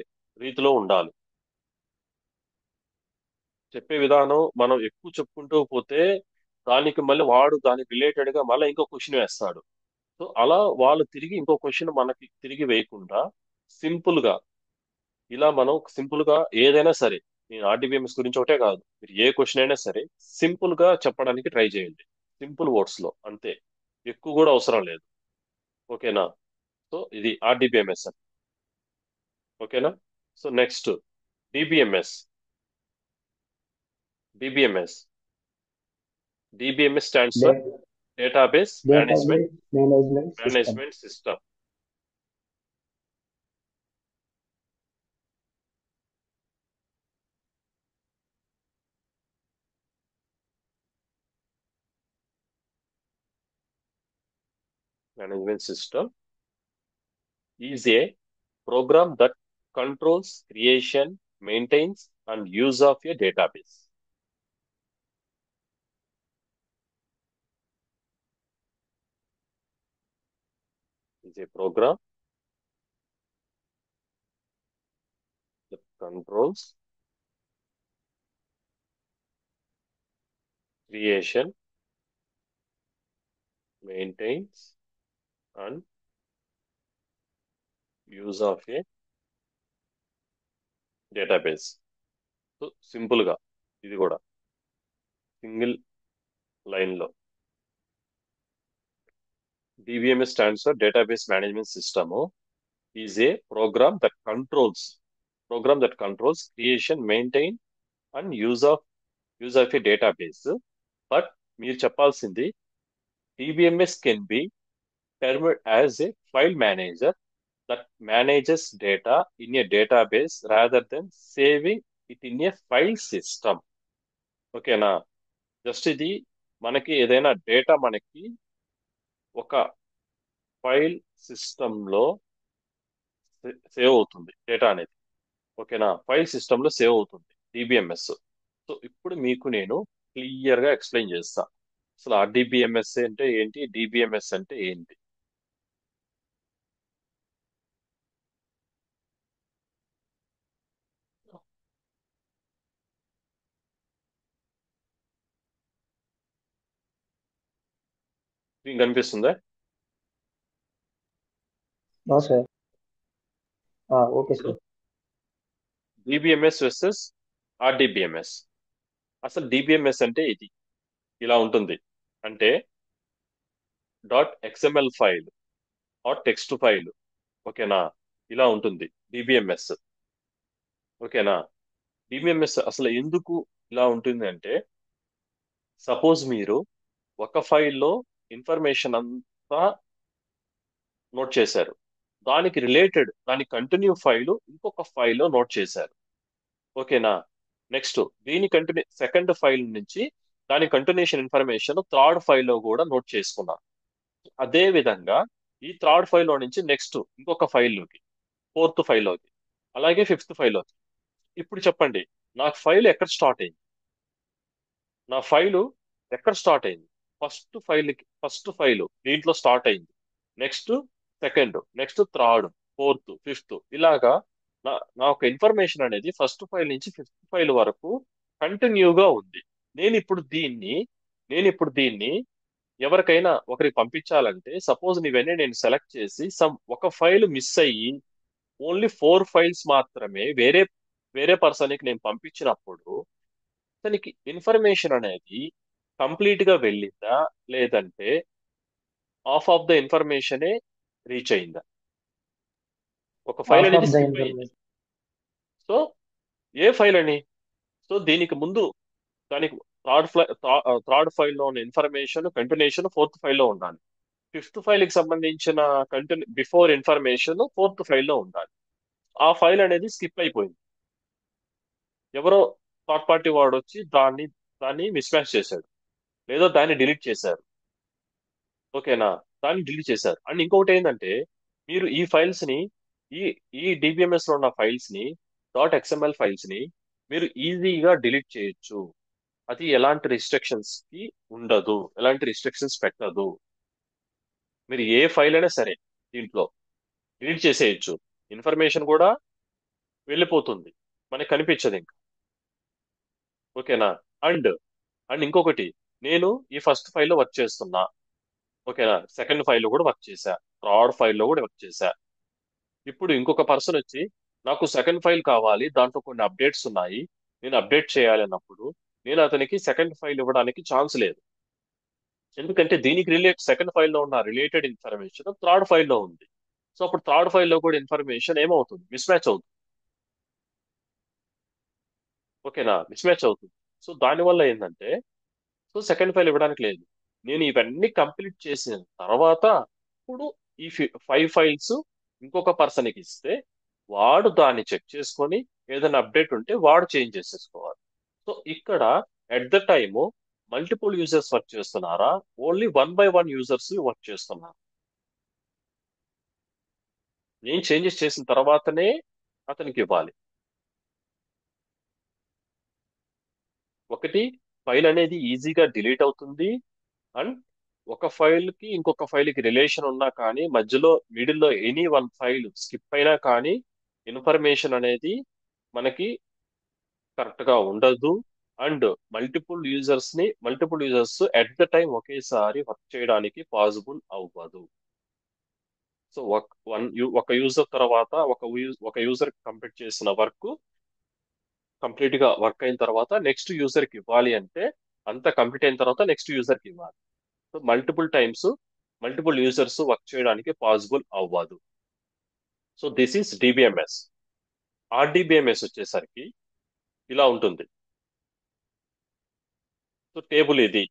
రీతిలో ఉండాలి. చెప్పే విధానం మనం ఎక్కువ చెప్పుకుంటూ పోతే దానికి మళ్ళీ వాడు దానికి రిలేటెడ్ గా మళ్ళీ ఇంకో క్వశ్చన్ వేస్తాడు. సో అలా వాళ్ళు తిరిగి ఇంకో క్వశ్చన్ మనకి తిరిగి వేయకుండా సింపుల్ గా ఇలా మనం సింపుల్ గా ఏదైనా సరే, నేను RDBMS గురించి ఒకటే కాదు, మీరు ఏ క్వశ్చన్ అయినా సరే సింపుల్ గా చెప్పడానికి ట్రై చేయండి. సింపుల్ వర్డ్స్ లో అంతే, ఎక్కువ కూడా అవసరం లేదు. ఓకేనా? సో ఇది RDBMS అని. ఓకేనా? So next DBMS. DBMS DBMS stands for Da- Database Management Database Management System. Management System. Management system is a program that controls creation, maintains, and use of a database. Is a program that controls creation, maintains, and use of a database. So simple గా ఇది కూడా single line లో DBMS stands for Database Management System. Is a program that controls creation, maintain, and use of a database. But మీరు చెప్పాల్సింది DBMS can be termed as a file manager that manages data in a database rather than saving it in a file system. ఓకేనా? Just ఇది మనకి ఏదైనా data మనకి ఒక file సిస్టంలో save అవుతుంది డేటా అనేది. ఓకేనా? ఫైల్ సిస్టంలో సేవ్ అవుతుంది DBMS. సో ఇప్పుడు మీకు నేను క్లియర్ గా ఎక్స్ప్లెయిన్ చేస్తా అసలు RDBMS అంటే ఏంటి, DBMS అంటే ఏంటి. మీకు కనిపిస్తుందా? No, sir. Okay, ఇప్పుడు sir. DBMS versus RDBMS. అసలు DBMS అంటే ఇది ఇలా ఉంటుంది. అంటే .xml file or text file. ఓకేనా? ఇలా ఉంటుంది DBMS. ఓకేనా? DBMS అసలు ఎందుకు ఇలా ఉంటుంది అంటే, సపోజ్ మీరు ఒక ఫైల్లో ఇన్ఫర్మేషన్ అంతా నోట్ చేశారు, దానికి రిలేటెడ్ దాని కంటిన్యూ ఫైలు ఇంకొక ఫైల్లో నోట్ చేశారు. ఓకేనా? నెక్స్ట్ దీని కంటిన్యూ సెకండ్ ఫైల్ నుంచి దాని కంటిన్యూషన్ ఇన్ఫర్మేషన్ థర్డ్ ఫైల్లో కూడా నోట్ చేసుకున్నారు. అదే విధంగా ఈ థర్డ్ ఫైల్లో నుంచి నెక్స్ట్ ఇంకొక ఫైల్లోకి, ఫోర్త్ ఫైల్లోకి, అలాగే ఫిఫ్త్ ఫైల్లోకి. ఇప్పుడు చెప్పండి, నా ఫైల్ ఎక్కడ స్టార్ట్ అయింది? నా ఫైలు ఎక్కడ స్టార్ట్ అయింది? ఫస్ట్ ఫైల్ దీంట్లో స్టార్ట్ అయింది. Next second, next third, fourth, fifth, ఇలాగా నా నా ఒక ఇన్ఫర్మేషన్ అనేది ఫస్ట్ ఫైల్ నుంచి ఫిఫ్త్ ఫైల్ వరకు కంటిన్యూగా ఉంది. నేను ఇప్పుడు దీన్ని నేను ఇప్పుడు దీన్ని ఎవరికైనా ఒకరికి పంపించాలంటే, సపోజ్ ఇవన్నీ నేను సెలెక్ట్ చేసి ఒక ఫైల్ మిస్ అయ్యి ఓన్లీ 4 ఫైల్స్ మాత్రమే వేరే వేరే పర్సన్కి నేను పంపించినప్పుడు అతనికి ఇన్ఫర్మేషన్ అనేది కంప్లీట్ గా వెళ్ళిందా, లేదంటే హాఫ్ ఆఫ్ ద ఇన్ఫర్మేషనే రీచ్ అయిందా? ఒక ఫైల్ హాఫ్ అనేది ఆఫ్ ద స్కిప్ అయ్యింది. ఇన్ఫర్మేషన్. సో ఏ ఫైల్ అని? సో దీనికి ముందు దానికి థర్డ్ ఫైల్లో ఉన్న ఇన్ఫర్మేషన్ కంటిన్యూషన్ ఫోర్త్ ఫైల్లో ఉండాలి. ఫిఫ్త్ ఫైల్ కి సంబంధించిన బిఫోర్ ఇన్ఫర్మేషన్ ఫోర్త్ ఫైల్లో ఉండాలి. ఆ ఫైల్ అనేది స్కిప్ అయిపోయింది. ఎవరో థర్డ్ పార్టీ వాడు వచ్చి దాన్ని మిస్ మ్యాచ్ చేశాడు, లేదా దాన్ని డిలీట్ చేశారు. ఓకేనా? దాన్ని డిలీట్ చేశారు. అండ్ ఇంకొకటి ఏంటంటే, మీరు ఈ ఫైల్స్ ని ఈ ఈ డిబిఎంఎస్ లో ఉన్న ఫైల్స్ ని .xml ఫైల్స్ ని మీరు ఈజీగా డిలీట్ చేయొచ్చు. అది ఎలాంటి రిస్ట్రిక్షన్స్ కి ఉండదు, ఎలాంటి రిస్ట్రిక్షన్స్ పెట్టదు. మీరు ఏ ఫైల్ అయినా సరే దీంట్లో డిలీట్ చేసేయచ్చు. ఇన్ఫర్మేషన్ కూడా వెళ్ళిపోతుంది, మనకి కనిపించదు ఇంకా. ఓకేనా? అండ్ అండ్ ఇంకొకటి, నేను ఈ ఫస్ట్ ఫైల్లో వర్క్ చేస్తున్నా. ఓకేనా? సెకండ్ ఫైల్లో కూడా వర్క్ చేశా, థర్డ్ ఫైల్లో కూడా వర్క్ చేశా. ఇప్పుడు ఇంకొక పర్సన్ వచ్చి నాకు సెకండ్ ఫైల్ కావాలి, దాంట్లో కొన్ని అప్డేట్స్ ఉన్నాయి, నేను అప్డేట్ చేయాలి అన్నప్పుడు నేను అతనికి సెకండ్ ఫైల్ ఇవ్వడానికి ఛాన్స్ లేదు. ఎందుకంటే దీనికి సెకండ్ ఫైల్లో ఉన్న రిలేటెడ్ ఇన్ఫర్మేషన్ థర్డ్ ఫైల్లో ఉంది. సో అప్పుడు థర్డ్ ఫైల్లో కూడా ఇన్ఫర్మేషన్ ఏమవుతుంది, మిస్ మ్యాచ్ అవుతుంది. ఓకేనా? మిస్ మ్యాచ్ అవుతుంది. సో దానివల్ల ఏంటంటే, సో సెకండ్ ఫైల్ ఇవ్వడానికి లేదు. నేను ఇవన్నీ కంప్లీట్ చేసిన తర్వాత ఇప్పుడు ఈ 5 ఫైల్స్ ఇంకొక పర్సన్కి ఇస్తే వాడు దాన్ని చెక్ చేసుకొని ఏదైనా అప్డేట్ ఉంటే వాడు చేంజ్ చేసేసుకోవాలి. సో ఇక్కడ at the time multiple users work చేస్తున్నారా, ఓన్లీ 1 by 1 యూజర్స్ వర్క్ చేస్తున్నారు? నేను చేంజెస్ చేసిన తర్వాతనే అతనికి ఇవ్వాలి. ఒకటి, ఫైల్ అనేది ఈజీగా డిలీట్ అవుతుంది. అండ్ ఒక ఫైల్ కి ఇంకొక ఫైల్ కి రిలేషన్ ఉన్నా కానీ మధ్యలో మిడిల్లో ఎనీ వన్ ఫైల్ స్కిప్ అయినా కానీ ఇన్ఫర్మేషన్ అనేది మనకి కరెక్ట్ గా ఉండదు. And multiple users at the time ఒకేసారి వర్క్ చేయడానికి పాసిబుల్ అవ్వదు. సో ఒక యూజర్ తర్వాత ఒక యూజర్ కంప్లీట్ చేసిన వర్క్ కంప్లీట్ గా వర్క్ అయిన తర్వాత నెక్స్ట్ యూజర్ కి ఇవ్వాలి అంటే, అంతా కంప్లీట్ అయిన తర్వాత నెక్స్ట్ యూజర్ కి ఇవ్వాలి. సో మల్టిపుల్ యూజర్స్ వర్క్ చేయడానికి పాసిబుల్ అవ్వదు. So this is DBMS. RDBMS వచ్చేసరికి ఇలా ఉంటుంది. సో టేబుల్ ఇది,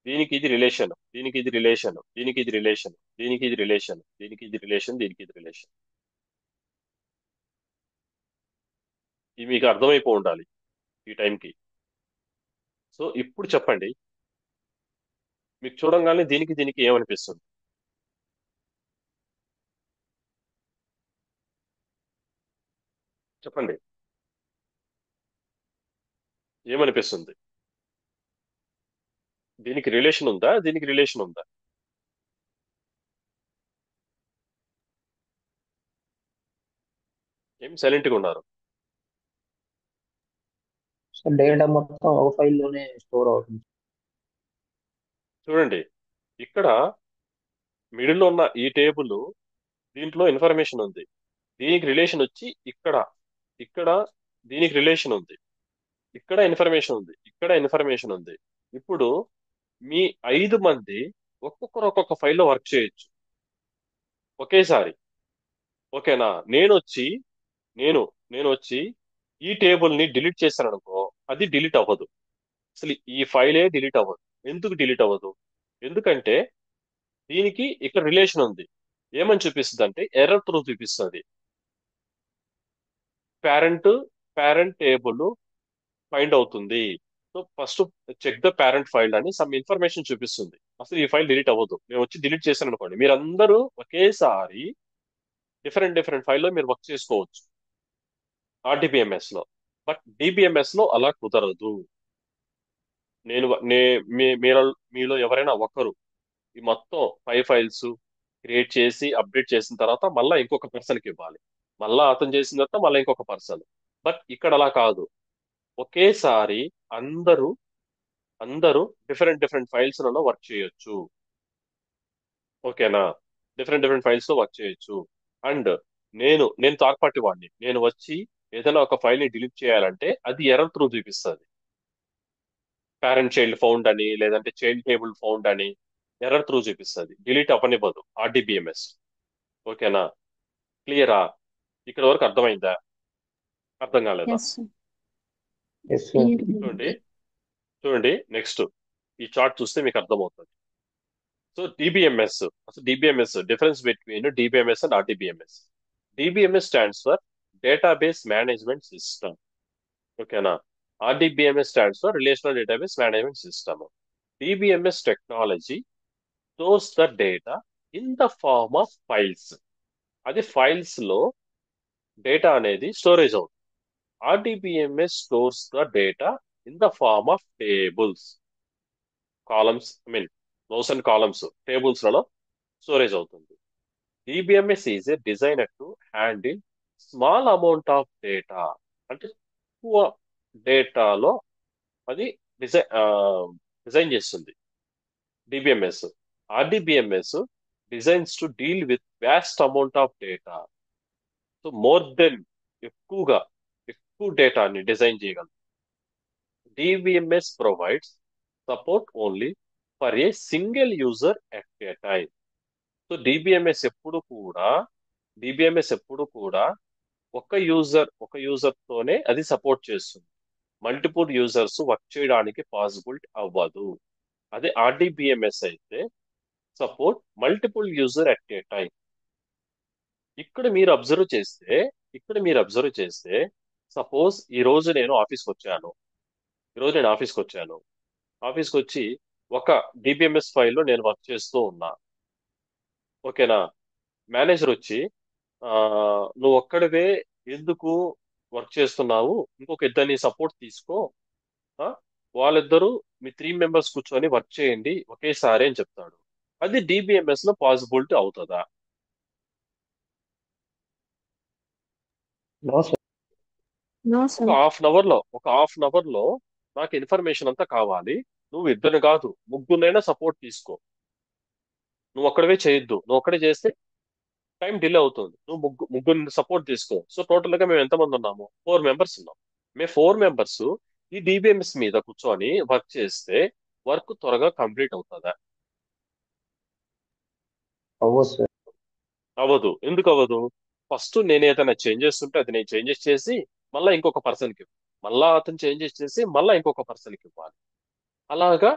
దీనికి ఇది రిలేషన్, దీనికి ఇది రిలేషన్, దీనికి ఇది రిలేషన్, దీనికి ఇది రిలేషన్, దీనికి ఇది రిలేషన్, దీనికి ఇది రిలేషన్. ఇవి మీకు అర్థమైపో ఉండాలి ఈ టైంకి. సో ఇప్పుడు చెప్పండి, మీకు చూడంగానే దీనికి ఏమనిపిస్తుంది? చెప్పండి, ఏమనిపిస్తుంది? దీనికి రిలేషన్ ఉందా, దీనికి రిలేషన్ ఉందా? ఏం సైలెంట్ గా ఉన్నారు? సో డేటా మొత్తం ఒక ఫైల్లోనే స్టోర్ అవుతుంది. చూడండి, ఇక్కడ మిడిల్లో ఉన్న ఈ టేబుల్, దీంట్లో ఇన్ఫర్మేషన్ ఉంది. దీనికి రిలేషన్ వచ్చి ఇక్కడ ఇక్కడ దీనికి రిలేషన్ ఉంది, ఇక్కడ ఇన్ఫర్మేషన్ ఉంది, ఇక్కడ ఇన్ఫర్మేషన్ ఉంది. ఇప్పుడు మీ 5 మంది ఒక్కొక్కరు ఒక్కొక్క ఫైల్లో వర్క్ చేయొచ్చు ఒకేసారి. ఓకేనా? నేను నేను వచ్చి ఈ టేబుల్ ని డిలీట్ చేశాను అనుకో, అది డిలీట్ అవ్వదు. అసలు ఈ ఫైలే డిలీట్ అవ్వదు. ఎందుకు డిలీట్ అవ్వదు? ఎందుకంటే దీనికి ఇక్కడ రిలేషన్ ఉంది. ఏమని చూపిస్తుంది అంటే ఎర్రర్ త్రూ చూపిస్తుంది. పేరెంట్ పేరెంట్ టేబుల్ ఫైండ్ అవుతుంది. So first check the parent file అని సమ్ ఇన్ఫర్మేషన్ చూపిస్తుంది. అసలు ఈ ఫైల్ డిలీట్ అవ్వదు. నేను వచ్చి డిలీట్ చేశాను అనుకోండి, మీరందరూ ఒకేసారి డిఫరెంట్ డిఫరెంట్ ఫైల్లో మీరు వర్క్ చేసుకోవచ్చు ఆర్డిబిఎంఎస్ లో. బట్ డిబిఎంఎస్ లో అలా కుదరదు. నేను నే- మీ- మీలో మీలో ఎవరైనా ఒకరు ఈ మొత్తం 5 ఫైల్స్ క్రియేట్ చేసి అప్డేట్ చేసిన తర్వాత మళ్ళీ ఇంకొక పర్సన్కి ఇవ్వాలి. మళ్ళా అతను చేసిన తర్వాత మళ్ళీ ఇంకొక పర్సన్. బట్ ఇక్కడ అలా కాదు. ఒకేసారి అందరూ అందరూ డిఫరెంట్ డిఫరెంట్ ఫైల్స్లలో వర్క్ చేయొచ్చు. ఓకేనా? డిఫరెంట్ డిఫరెంట్ ఫైల్స్ లో వర్క్ చేయొచ్చు. అండ్ నేను థర్డ్ పార్టీ వాడిని. నేను వచ్చి ఏదైనా ఒక ఫైల్ ని డిలీట్ చేయాలంటే అది ఎర్రర్ త్రూ చూపిస్తుంది. పేరెంట్ చైల్డ్ ఫౌండ్ అని, లేదంటే చైల్డ్ టేబుల్ ఫౌండ్ అని ఎర్రర్ త్రూ చూపిస్తుంది. డిలీట్ అవ్వనివ్వదు ఆర్డీబీఎంఎస్. ఓకేనా? క్లియరా? ఇక్కడ వరకు అర్థమైందా? అర్థం కాలేదా? Yes sir. Yes sir. Clear చూడండి, చూడండి నెక్స్ట్ ఈ చార్ట్ చూస్తే మీకు అర్థమవుతుంది. సో డిబిఎంఎస్, అసలు DBMS difference between DBMS and RDBMS. DBMS stands for database management system. ఓకేనా? RDBMS stands for relational database management system. DBMS technology stores the data in the form of files. అది files లో data అనేది storage అవుతుంది. RDBMS stores the data in the form of tables, columns, rows and columns, tables లలో storage అవుతుంది. DBMS is a designer to handle small amount of data. అంటే తక్కువ డేటాలో అది డిజైన్ డిజైన్ చేస్తుంది DBMS. RDBMS designs to deal with vast amount of data. So more than, ఎక్కువగా ఎక్కువ డేటాని డిజైన్ చేయగలదు. DBMS provides support only for a single user at a time. So DBMS ఎప్పుడు కూడా ఒక యూజర్ తోనే అది సపోర్ట్ చేస్తుంది. మల్టిపుల్ యూజర్స్ వర్క్ చేయడానికి పాసిబుల్ అవ్వదు. అదే ఆర్డిబిఎంఎస్ అయితే support multiple user at a time. ఇక్కడ మీరు అబ్జర్వ్ చేస్తే సపోజ్ ఈ రోజు నేను ఆఫీస్కి వచ్చాను. ఆఫీస్కి వచ్చి ఒక డిబిఎంఎస్ ఫైల్లో నేను వర్క్ చేస్తూ ఉన్నా. ఓకేనా? మేనేజర్ వచ్చి ఆ, నువ్వు ఒక్కడివే ఎందుకు వర్క్ చేస్తున్నావు, ఇంకొక ఇద్దరిని సపోర్ట్ తీసుకో, ఆ, వాళ్ళిద్దరూ మీ 3 మెంబర్స్ కూర్చొని వర్క్ చేయండి ఒకేసారి అని చెప్తాడు. అది డిబిఎంఎస్ లో పాసిబిలిటీ అవుతుందా? No sir. నో ఒక సార్. హాఫ్ అన్ అవర్ లో నాకు ఇన్ఫర్మేషన్ అంతా కావాలి. నువ్వు ఇద్దరు కాదు, ముగ్గురునైనా సపోర్ట్ తీసుకో. నువ్వు ఒక్కడవే చేయొద్దు. నువ్వు ఒక్కడే చేస్తే టైం డిలే అవుతుంది. నువ్వు ముగ్గురిని సపోర్ట్ తీసుకో. సో టోటల్ గా మేము ఎంతమంది ఉన్నాము? 4 మెంబర్స్ ఉన్నాం. మేము 4 మెంబర్స్ ఈ డిబిఎంఎస్ మీద కూర్చొని వర్క్ చేస్తే వర్క్ త్వరగా కంప్లీట్ అవుతుందా? అవ్వదు సార్. అవ్వదు. ఎందుకు అవ్వదు? ఫస్ట్ నేను ఏదైనా చేంజెస్ ఉంటే అది నేను చేంజెస్ చేసి మళ్ళీ ఇంకొక పర్సన్కి, మళ్ళా అతను చేంజెస్ చేసి మళ్ళీ ఇంకొక పర్సన్కి ఇవ్వాలి. అలాగా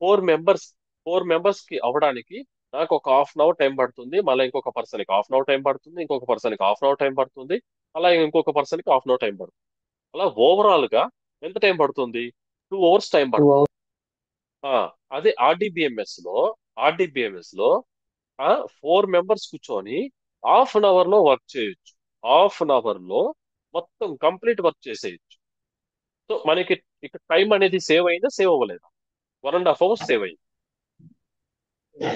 4 మెంబర్స్ 4 మెంబర్స్ కి అవ్వడానికి నాకు ఒక హాఫ్ అన్ అవర్ టైం పడుతుంది. మళ్ళీ ఇంకొక పర్సన్కి హాఫ్ అన్ అవర్ టైం పడుతుంది. ఇంకొక పర్సన్కి హాఫ్ అన్ అవర్ టైం పడుతుంది. అలా ఇంకొక పర్సన్కి హాఫ్ అన్ అవర్ టైం పడుతుంది. అలా ఓవరాల్ గా ఎంత టైం పడుతుంది? 2 అవర్స్ టైం 2 పడుతుంది. అవర్స్. ఆ, అదే ఆర్డిబిఎంఎస్ లో 4 మెంబర్స్ కూర్చొని హాఫ్ అన్ అవర్ లో వర్క్ చేయొచ్చు. హాఫ్ అన్ అవర్ లో మొత్తం కంప్లీట్ వర్క్ చేసేయచ్చు. సో మనకి ఇక్కడ టైం అనేది సేవ్ అయిందా, సేవ్ అవ్వలేదా? 1.5 అవర్స్ సేవ్ అయింది.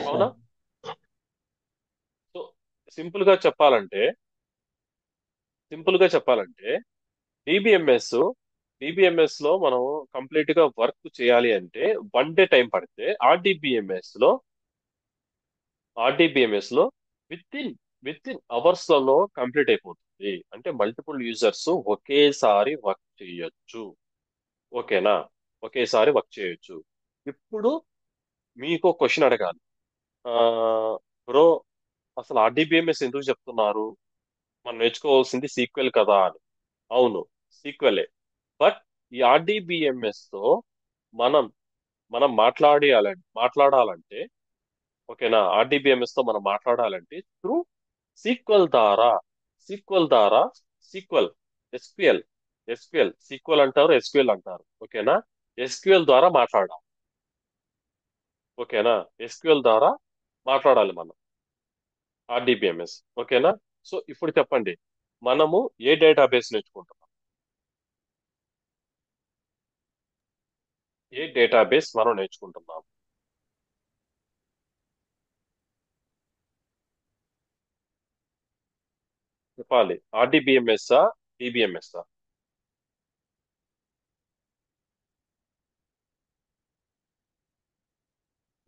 అవునా? సో సింపుల్ గా చెప్పాలంటే సింపుల్ గా చెప్పాలంటే డిబిఎంఎస్ డిబిఎంఎస్ లో మనం కంప్లీట్ గా వర్క్ చేయాలి అంటే 1 డే టైం పడితే ఆర్డిబిఎంఎస్ లో విత్ ఇన్ అవర్స్ లలో కంప్లీట్ అయిపోతుంది. అంటే మల్టిపుల్ యూజర్స్ ఒకేసారి వర్క్ చేయొచ్చు. ఓకేనా? ఒకేసారి వర్క్ చేయొచ్చు. ఇప్పుడు మీకు క్వశ్చన్ అడగాలి. బ్రో, అసలు ఆర్డిబిఎంఎస్ ఎందుకు చెప్తున్నారు? మనం నేర్చుకోవాల్సింది సీక్వెల్ కదా అని. అవును, సీక్వెలే. బట్ ఈ ఆర్డిబిఎంఎస్ తో మనం మనం మాట్లాడాలంటే, ఓకేనా, ఆర్డిబిఎంఎస్ తో మనం మాట్లాడాలంటే త్రూ సీక్వెల్ ద్వారా సీక్వెల్ ద్వారా సీక్వెల్ ఎస్క్యూఎల్ ఎస్క్యూఎల్ సీక్వెల్ అంటారు, ఎస్క్యూఎల్ అంటారు. ఓకేనా? ఎస్క్యూఎల్ ద్వారా మాట్లాడాలి. ఓకేనా? ఎస్క్యూఎల్ ద్వారా మాట్లాడాలి మనం ఆర్డిబిఎంఎస్. ఓకేనా? సో ఇప్పుడు చెప్పండి, మనము ఏ డేటాబేస్ నేర్చుకుంటున్నాం? ఏ డేటాబేస్ మనం నేర్చుకుంటున్నాం? చెప్పాలి. RDBMS DBMS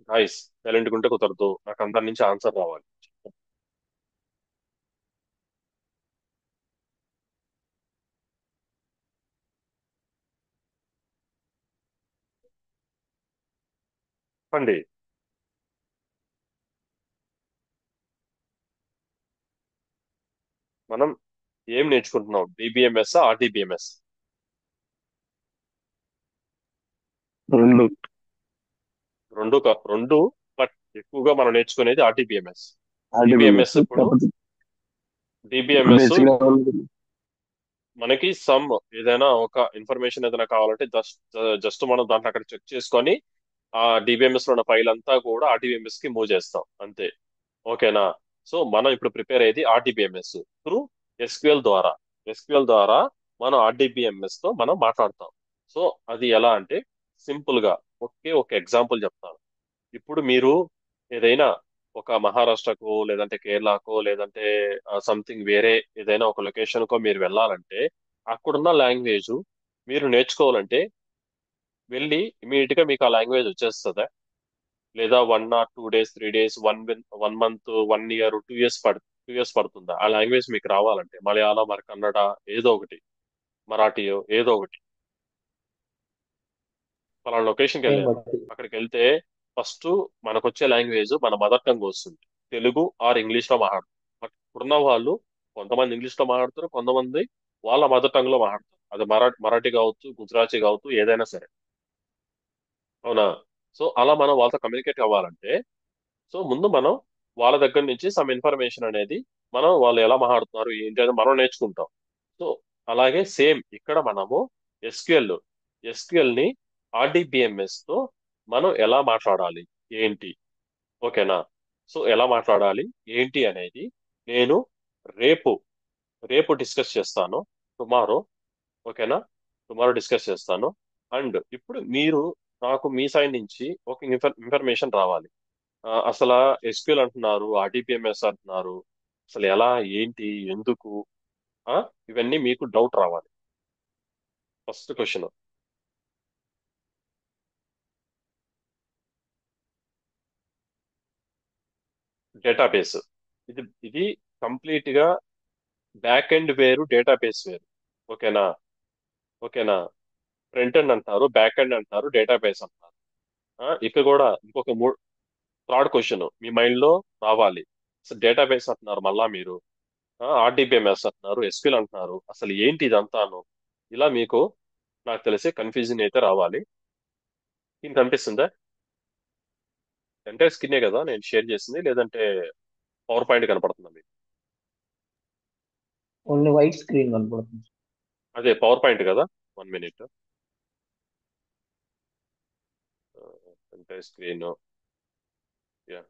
guys? సైలెంట్ ఉంటే కుదరదు, నాకు అందరి నుంచి ఆన్సర్ రావాలి. చెప్పండి. మనం ఏం నేర్చుకుంటున్నాం? DBMS RDBMS? రెండు. రెండు. బట్ ఎక్కువగా మనం నేర్చుకునేది ఆర్డిబిఎంఎస్. ఆర్డబ్ల్యూఎస్ డిబిఎంఎస్ ఇప్పుడు కాకపోతే డిబిఎంఎస్ బేసిక్ గా మనకి సమ్ ఏదైనా ఒక ఇన్ఫర్మేషన్ ఏదైనా కావాలంటే జస్ట్ మనం దాంట్లో అక్కడ చెక్ చేసుకొని ఆ డిబిఎంఎస్ లో ఉన్న ఫైల్ అంతా కూడా ఆర్డిబిఎంఎస్ కి మూవ్ చేస్తాం అంతే. ఓకేనా? సో మనం ఇప్పుడు ప్రిపేర్ అయ్యేది ఆర్డిబిఎంఎస్ త్రూ ఎస్క్యూఎల్ ద్వారా. ఎస్క్యూఎల్ ద్వారా మనం ఆర్డిబిఎంఎస్ తో మనం మాట్లాడతాం. సో అది ఎలా అంటే, సింపుల్ గా ఒకే ఒక ఎగ్జాంపుల్ చెప్తాను. ఇప్పుడు మీరు ఏదైనా ఒక మహారాష్ట్రకు లేదంటే కేరళకో లేదంటే సంథింగ్ వేరే ఏదైనా ఒక లొకేషన్ కో మీరు వెళ్ళాలంటే అక్కడున్న లాంగ్వేజ్ మీరు నేర్చుకోవాలంటే వెళ్ళి ఇమీడియట్ గా మీకు ఆ లాంగ్వేజ్ వచ్చేస్తుందా? లేదా 1 or 2 days, 3 days, 1 month, 1 year, 2 years 2 years పడుతుందా ఆ లాంగ్వేజ్ మీకు రావాలంటే? మలయాళం మరి కన్నడ ఏదో ఒకటి, మరాఠీయో ఏదో ఒకటి. పలానా లొకేషన్కి టైం వెళ్ళాను, బట్టి. అక్కడికి వెళ్తే ఫస్ట్ మనకు వచ్చే లాంగ్వేజ్ మన మదర్ టంగ్ వస్తుంది. తెలుగు ఆర్ ఇంగ్లీష్ లో మాట్లాడతారు. బట్ ఇప్పుడున్న వాళ్ళు కొంతమంది ఇంగ్లీష్ లో మాట్లాడతారు, కొంతమంది వాళ్ళ మదర్ టంగ్ లో మాట్లాడతారు. అది మరాఠీ కావచ్చు, గుజరాతీ కావచ్చు, ఏదైనా సరే. అవునా? సో అలా మనం వాళ్ళతో కమ్యూనికేట్ అవ్వాలంటే సో ముందు మనం వాళ్ళ దగ్గర నుంచి సమ్ ఇన్ఫర్మేషన్ అనేది మనం వాళ్ళు ఎలా మాట్లాడుతున్నారు ఏంటి అనేది మనం నేర్చుకుంటాం. సో అలాగే సేమ్ ఇక్కడ మనము ఎస్క్యూఎల్ ఎస్క్యూఎల్ ని ఆర్డిబిఎంఎస్ తో మనం ఎలా మాట్లాడాలి ఏంటి? ఓకేనా? సో ఎలా మాట్లాడాలి ఏంటి అనేది నేను రేపు రేపు డిస్కస్ చేస్తాను. టుమారో. ఓకేనా? టుమారో డిస్కస్ చేస్తాను. అండ్ ఇప్పుడు మీరు నాకు మీ సైడ్ నుంచి ఒక ఇన్ఫర్మేషన్ రావాలి. అసలు ఎస్క్యూఎల్ అంటున్నారు, ఆర్డిబిఎంఎస్ అంటున్నారు, అసలు ఎలా ఏంటి ఎందుకు? ఆ, ఇవన్నీ మీకు డౌట్ రావాలి. First question database. ఇది కంప్లీట్ గా బ్యాక్ ఎండ్ వేరు, డేటాబేస్ వేరు. ఓకేనా? ఓకేనా? ఫ్రంట్ ఎండ్ అంటారు, బ్యాక్ ఎండ్ అంటారు, డేటాబేస్ అంటారు. ఇక కూడా ఇంకొక థర్డ్ క్వశ్చన్ మీ మైండ్ లో రావాలి. అసలు డేటాబేస్ అంటున్నారు మళ్ళా మీరు, ఆర్డిబిఎంఎస్ అంటున్నారు, ఎస్క్యూఎల్ అంటున్నారు, అసలు ఏంటి ఇదంతాను? ఇలా మీకు నాకు తెలిసి కన్ఫ్యూజన్ అయితే రావాలి. దీనికి కనిపిస్తుందా? ఎంటైర్ స్క్రీనే కదా నేను షేర్ చేసింది, లేదంటే పవర్ పాయింట్ కనపడుతుందా మీకు? ఓన్లీ వైట్ స్క్రీన్ కనపడుతుంది. అదే పవర్ పాయింట్ కదా. 1 minute. Entire screen. Yeah.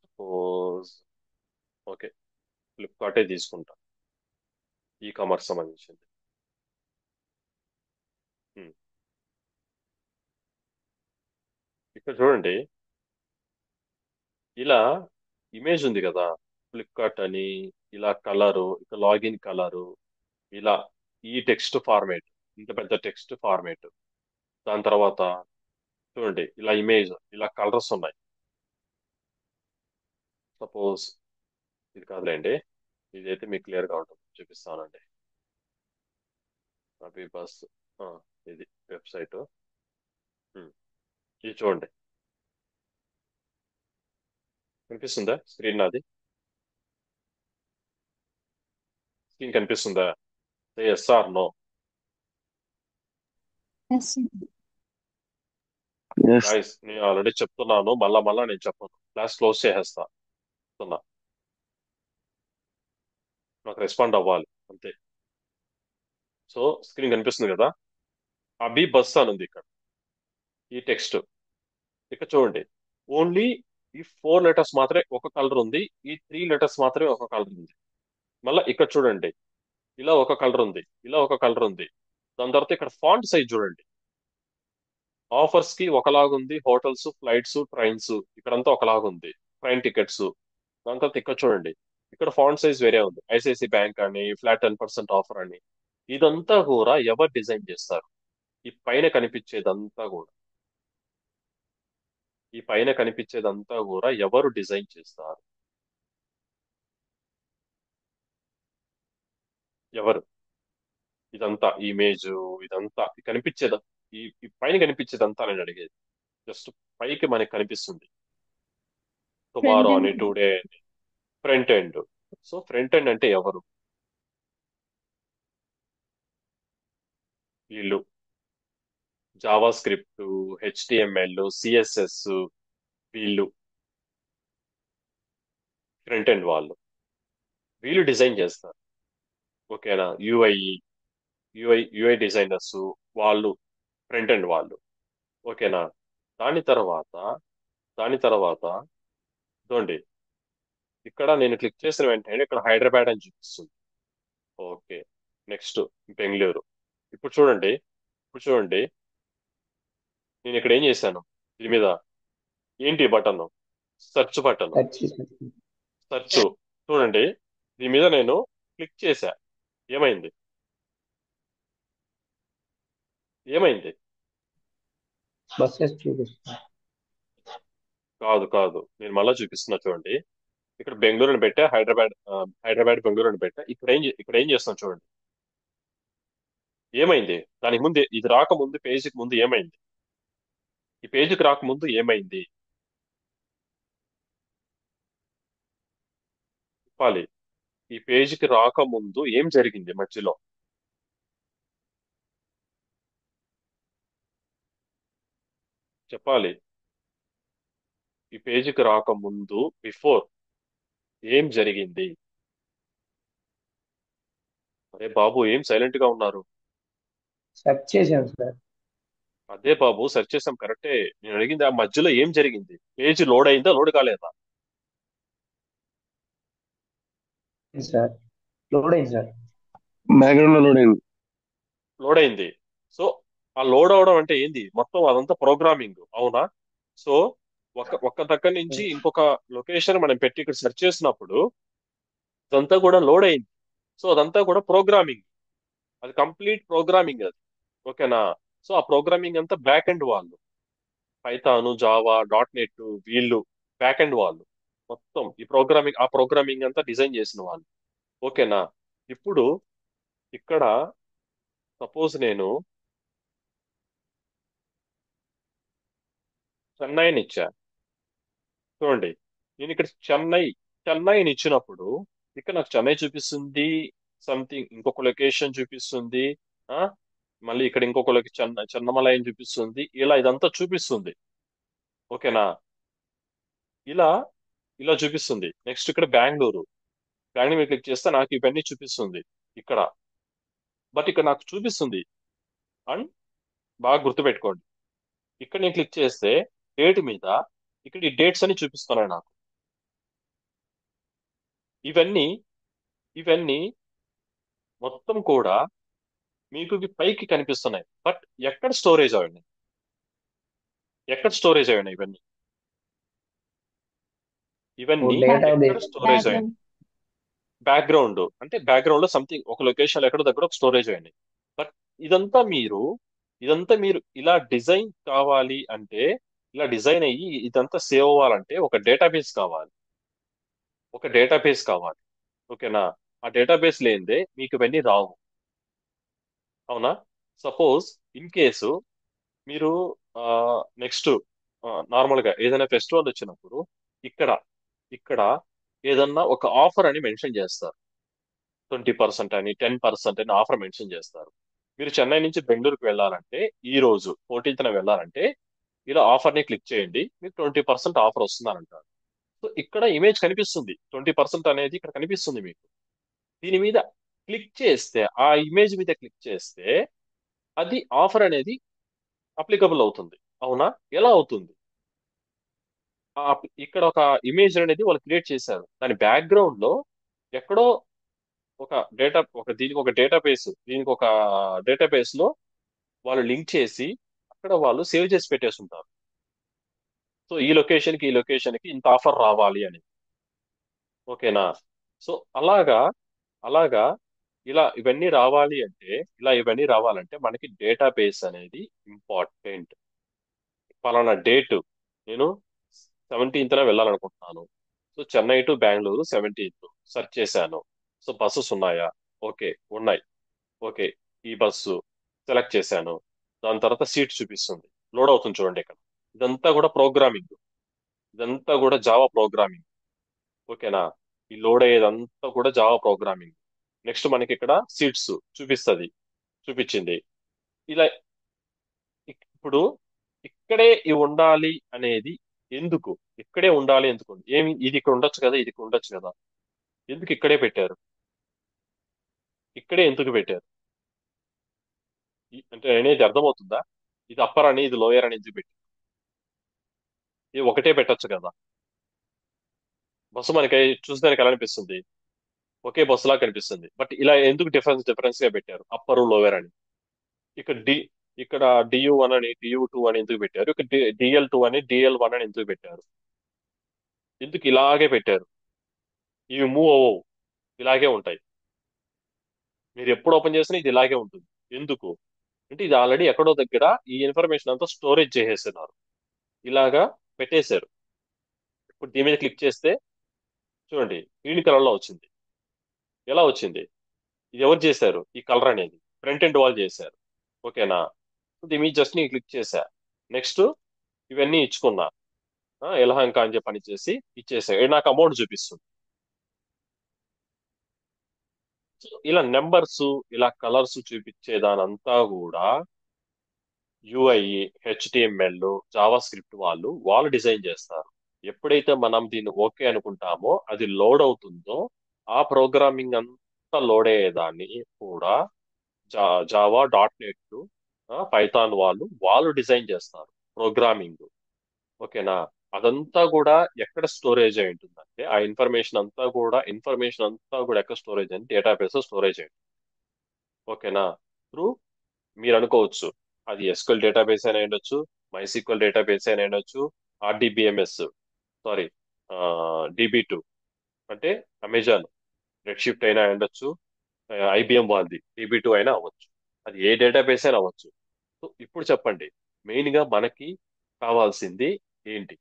Suppose okay, ఫ్లిప్కార్టే తీసుకుంటా, ఈ కామర్స్ సంబంధించింది. ఉమ్. ఇక్కడ చూడండి, ఇలా ఇమేజ్ ఉంది కదా, ఫ్లిప్కార్ట్ అని, ఇలా కలరు, ఇక లాగిన్ కలరు, ఇలా ఈ టెక్స్ట్ ఫార్మేట్, ఇంత పెద్ద టెక్స్ట్ ఫార్మేట్. దాని తర్వాత చూడండి ఇలా ఇమేజ్, ఇలా కలర్స్ ఉన్నాయి. సపోజ్ ఇది కాదులేండి, ఇదైతే మీకు క్లియర్ గా ఉంటుంది, చూపిస్తానండి. అభి బస్. ఆ, ఇది వెబ్సైట్. ఇది చూడండి, కనిపిస్తుందా స్క్రీన్? నాది స్క్రీన్ కనిపిస్తుందా? Yes or no? Yes. Yes. Guys నేను ఆల్రెడీ చెప్తున్నాను, మళ్ళా మళ్ళా నేను చెప్పను, క్లాస్ క్లోజ్ చేసేస్తా. చెప్తున్నా, నాకు రెస్పాండ్ అవ్వాలి అంతే. సో స్క్రీన్ కనిపిస్తుంది కదా, అభి బస్ అని ఉంది ఇక్కడ, ఈ టెక్స్ట్. ఇక్కడ చూడండి, ఓన్లీ ఈ 4 లెటర్స్ మాత్రమే ఒక కలర్ ఉంది, ఈ 3 లెటర్స్ మాత్రమే ఒక కలర్ ఉంది. మళ్ళీ ఇక్కడ చూడండి, ఇలా ఒక కలర్ ఉంది, ఇలా ఒక కలర్ ఉంది. దాని తర్వాత ఇక్కడ ఫాంట్ సైజ్ చూడండి. ఆఫర్స్ కి ఒకలాగుంది, హోటల్స్, ఫ్లైట్స్, ట్రైన్స్ ఇక్కడంతా ఒకలాగుంది. Train tickets. దాని తర్వాత ఇక్కడ చూడండి, ఇక్కడ ఫాంట్ సైజ్ వేరే ఉంది. ఐసిఐసి బ్యాంక్ అని, ఫ్లాట్ 10% ఆఫర్ అని. ఇదంతా కూడా ఎవరు డిజైన్ చేస్తారు? ఈ పైన కనిపించేదంతా కూడా, ఈ పైన కనిపించేదంతా కూడా ఎవరు డిజైన్ చేస్తారు? ఎవరు? ఇదంతా ఇమేజ్, ఇదంతా ఈ కనిపించేది, ఈ పైన కనిపించేదంతా నేను అడిగేది. జస్ట్ పైకి మనకి కనిపిస్తుంది, ఫ్రంట్ టుమారో అని, ఎండ్. టుడే అని. Front end. So front end అంటే ఎవరు? వీళ్ళు జావా స్క్రిప్ట్, హెచ్టిఎంఎల్, సిఎస్ఎస్, వీళ్ళు ఫ్రంట్ ఎండ్ వాళ్ళు. వీళ్ళు డిజైన్ చేస్తారు. ఓకేనా? యుఐ డిజైనర్స్ వాళ్ళు ఫ్రంట్ ఎండ్ వాళ్ళు. ఓకేనా? దాని తర్వాత దాని తర్వాత చూడండి, ఇక్కడ నేను క్లిక్ చేసిన వెంటనే ఇక్కడ హైదరాబాద్ అని చూపిస్తుంది. ఓకే. నెక్స్ట్ బెంగళూరు. ఇప్పుడు చూడండి, ఇప్పుడు చూడండి, నేను ఇక్కడ ఏం చేశాను? దీని మీద ఏంటి బటన్? Search button. సెర్చ్ చేసి సెర్చ్. చూడండి, దీని మీద నేను క్లిక్ చేశా. ఏమైంది? ఏమైంది? బస్సెస్ చూపిస్తుంది. కాదు కాదు, నేను మళ్ళీ చూపిస్తున్నా చూడండి. ఇక్కడ బెంగళూరు అని పెట్టా, హైదరాబాద్ బెంగళూరు అని పెట్టా. ఇక్కడ ఏం చేస్తాను చూడండి. ఏమైంది? దానికి ముందు, ఇది రాకముందు, పేజీకి ముందు ఏమైంది? ఈ పేజీకి రాకముందు ఏమైంది చెప్పాలి. ఈ పేజీకి రాకముందు ఏం జరిగింది మధ్యలో? చెప్పాలి. ఈ పేజీకి రాకముందు, బిఫోర్, ఏం జరిగింది? అరే బాబు, ఏం సైలెంట్ గా ఉన్నారు? సెర్చ్ చేశాను సార్. అదే బాబు, సెర్చ్ చేసాం కరెక్టే. నేను అడిగింది ఆ మధ్యలో ఏం జరిగింది? పేజీ లోడ్ అయిందా, లోడ్ కాలేదా? సార్ లోడ్ అయింది సార్. బ్యాక్గ్రౌండ్ లో లోడ్ అయింది. లోడ్ అయింది. సో ఆ లోడ్ అవడం అంటే ఏంది? మొత్తం అదంతా ప్రోగ్రామింగ్, అవునా? సో ఒక్క దగ్గర నుంచి ఇంకొక లొకేషన్ మనం పెట్టి ఇక్కడ సెర్చ్ చేసినప్పుడు అదంతా కూడా లోడ్ అయింది. సో అదంతా కూడా ప్రోగ్రామింగ్. అది కంప్లీట్ ప్రోగ్రామింగ్ అది. ఓకేనా? సో ఆ ప్రోగ్రామింగ్ అంతా బ్యాక్ ఎండ్ వాళ్ళు, పైథాను, జావా, .NET, వీళ్ళు బ్యాక్ ఎండ్ వాళ్ళు. మొత్తం ఈ ప్రోగ్రామింగ్, ఆ ప్రోగ్రామింగ్ అంతా డిజైన్ చేసిన వాళ్ళు. ఓకేనా? ఇప్పుడు ఇక్కడ సపోజ్ నేను చెన్నైని ఇచ్చా. చూడండి, నేను ఇక్కడ చెన్నైని ఇచ్చినప్పుడు ఇక్కడ నాకు చెన్నై చూపిస్తుంది, సంథింగ్ ఇంకొక లొకేషన్ చూపిస్తుంది. ఆ మళ్ళీ ఇక్కడ ఇంకొక చెన్నమలై అని చూపిస్తుంది. ఇలా ఇదంతా చూపిస్తుంది. ఓకేనా? ఇలా ఇలా చూపిస్తుంది. నెక్స్ట్ ఇక్కడ బెంగళూరు మీద క్లిక్ చేస్తే నాకు ఇవన్నీ చూపిస్తుంది ఇక్కడ. బట్ ఇక్కడ నాకు చూపిస్తుంది. అండ్ బాగా గుర్తుపెట్టుకోండి, ఇక్కడ నేను క్లిక్ చేస్తే డేట్ మీద ఇక్కడ ఈ డేట్స్ అని చూపిస్తున్నాయి నాకు. ఇవన్నీ ఇవన్నీ మొత్తం కూడా మీకు ఇవి పైకి కనిపిస్తున్నాయి. బట్ ఎక్కడ స్టోరేజ్ అయ్యాయి? ఎక్కడ స్టోరేజ్ అయ్యాయి ఇవన్నీ? ఓ ఇవన్నీ ఎక్కడ డేటాబేస్. స్టోరేజ్ అయ్యాయి? బ్యాక్గ్రౌండ్. బ్యాక్గ్రౌండ్ అంటే బ్యాక్గ్రౌండ్ లో సంథింగ్ ఒక లొకేషన్ ఎక్కడో దగ్గర ఒక స్టోరేజ్ అయ్యండి. బట్ ఇదంతా మీరు ఇదంతా మీరు ఇలా డిజైన్ కావాలి అంటే, ఇలా డిజైన్ అయ్యి ఇదంతా సేవ్ అవ్వాలంటే ఒక డేటాబేస్ కావాలి. ఒక డేటాబేస్ కావాలి. ఓకేనా? ఆ డేటాబేస్ లేనిదే మీకు ఇవన్నీ రావు. అవునా? సపోజ్ ఇన్ కేసు మీరు నెక్స్ట్ నార్మల్ గా ఏదైనా ఫెస్టివల్ వచ్చినప్పుడు ఇక్కడ ఇక్కడ ఏదన్నా ఒక ఆఫర్ అని మెన్షన్ చేస్తారు. 20% అని, 10% అని ఆఫర్ మెన్షన్ చేస్తారు. మీరు చెన్నై నుంచి బెంగళూరుకి వెళ్ళాలంటే, ఈ రోజు 14th వెళ్ళాలంటే ఇలా ఆఫర్ ని క్లిక్ చేయండి, మీకు 20% ఆఫర్ వస్తుందని అంటారు. సో ఇక్కడ ఇమేజ్ కనిపిస్తుంది, 20% అనేది ఇక్కడ కనిపిస్తుంది మీకు. దీని మీద క్లిక్ చేస్తే, ఆ ఇమేజ్ మీద క్లిక్ చేస్తే అది ఆఫర్ అనేది అప్లికబుల్ అవుతుంది. అవునా? ఎలా అవుతుంది? ఇక్కడ ఒక ఇమేజ్ అనేది వాళ్ళు క్రియేట్ చేశారు. దాని బ్యాక్గ్రౌండ్ లో ఎక్కడో దీనికి ఒక డేటాబేస్ లో వాళ్ళు లింక్ చేసి అక్కడ వాళ్ళు సేవ్ చేసి పెట్టేసి ఉంటారు. సో ఈ లొకేషన్ కి ఇంత ఆఫర్ రావాలి అని. ఓకేనా? సో అలాగా ఇవన్నీ రావాలంటే మనకి డేటాబేస్ అనేది ఇంపార్టెంట్. పలానా డేట్ నేను 17th వెళ్ళాలనుకుంటున్నాను. So Chennai to Bengaluru 17th search చేశాను. సో బస్సెస్ ఉన్నాయా? ఓకే, ఉన్నాయి. ఓకే, ఈ బస్సు సెలెక్ట్ చేశాను. దాని తర్వాత సీట్ చూపిస్తుంది. లోడ్ అవుతుంది చూడండి ఇక్కడ. ఇదంతా కూడా ప్రోగ్రామింగ్. ఇదంతా కూడా జావా ప్రోగ్రామింగ్. ఓకేనా? ఈ లోడ్ అయ్యేదంతా కూడా జావా ప్రోగ్రామింగ్. నెక్స్ట్ మనకి ఇక్కడ సీట్స్ చూపించింది. ఇలా ఇప్పుడు ఇక్కడే ఇవి ఉండాలి అనేది ఎందుకు? ఇక్కడే ఉండాలి ఎందుకు? ఏమి ఇది ఇక్కడ ఉండొచ్చు కదా, ఇది ఇక్కడ ఉండొచ్చు కదా. ఎందుకు ఇక్కడే పెట్టారు? ఇక్కడే ఎందుకు పెట్టారు? అంటే అనేది అర్థమవుతుందా? ఇది అప్పర్ అని ఇది లోయర్ అని ఎందుకు పెట్టారు? ఇది ఒకటే పెట్టొచ్చు కదా. బస్సు మనకి చూసడానికి ఎలా అనిపిస్తుంది? ఒకే బస్సు లాగా కనిపిస్తుంది. బట్ ఇలా ఎందుకు డిఫరెన్స్ గా పెట్టారు అప్పర్ లోయర్ అని? ఇక్కడ ఇక్కడ DU1 అని DU2 అని ఎందుకు పెట్టారు? ఇక్కడ DL2 అని DL1 అని ఎందుకు పెట్టారు? ఎందుకు ఇలాగే పెట్టారు? ఇవి మూవ్ అవ్వవు, ఇలాగే ఉంటాయి. మీరు ఎప్పుడు ఓపెన్ చేసినా ఇది ఇలాగే ఉంటుంది. ఎందుకు అంటే ఇది ఆల్రెడీ ఎక్కడో దగ్గర ఈ ఇన్ఫర్మేషన్ అంతా స్టోరేజ్ చేసేస్తున్నారు. ఇలాగా పెట్టేశారు. ఇప్పుడు దీని మీద క్లిక్ చేస్తే చూడండి, గ్రీన్ కలర్ లో వచ్చింది. ఎలా వచ్చింది? ఇది ఎవరు చేశారు ఈ కలర్ అనేది? ఫ్రంట్ ఎండ్ వాళ్ళు చేశారు. ఓకేనా? దీని మీద జస్ట్ నేను క్లిక్ చేశా. నెక్స్ట్ ఇవన్నీ ఇచ్చుకున్నా. ఎలహంక అని చెప్పి పని చేసి ఇచ్చేసా. ఇది నాకు అమౌంట్ చూపిస్తుంది. సో ఇలా నెంబర్స్, ఇలా కలర్స్ చూపించేదానంతా కూడా UI, HTML, జావా స్క్రిప్ట్ వాళ్ళు డిజైన్ చేస్తారు. ఎప్పుడైతే మనం దీన్ని ఓకే అనుకుంటామో అది లోడ్ అవుతుందో ఆ ప్రోగ్రామింగ్ అంతా లోడ్ అయ్యేదాన్ని కూడా జావా .NET, పైథాన్ వాళ్ళు డిజైన్ చేస్తారు ప్రోగ్రామింగ్. ఓకేనా? అదంతా కూడా ఎక్కడ స్టోరేజ్ అయి ఉంటుందంటే ఆ ఇన్ఫర్మేషన్ అంతా కూడా ఎక్కడ స్టోరేజ్ అయ్యి డేటాబేస్ లో స్టోరేజ్ అయ్యి ఉంటుంది. ఓకేనా? త్రూ మీరు అనుకోవచ్చు అది SQL డేటాబేస్ అయినా ఉండొచ్చు, MySQL డేటాబేస్ అయినా ఉండొచ్చు, RDBMS, సారీ, DB2 అంటే అమెజాన్ రెడ్ షిఫ్ట్ అయినా ఉండొచ్చు, IBM వాళ్ళది DB2 అయినా అవ్వచ్చు. అది ఏ డేటాబేస్ అయినా అవ్వచ్చు. సో ఇప్పుడు చెప్పండి, మెయిన్ గా మనకి కావాల్సింది ఏంటి?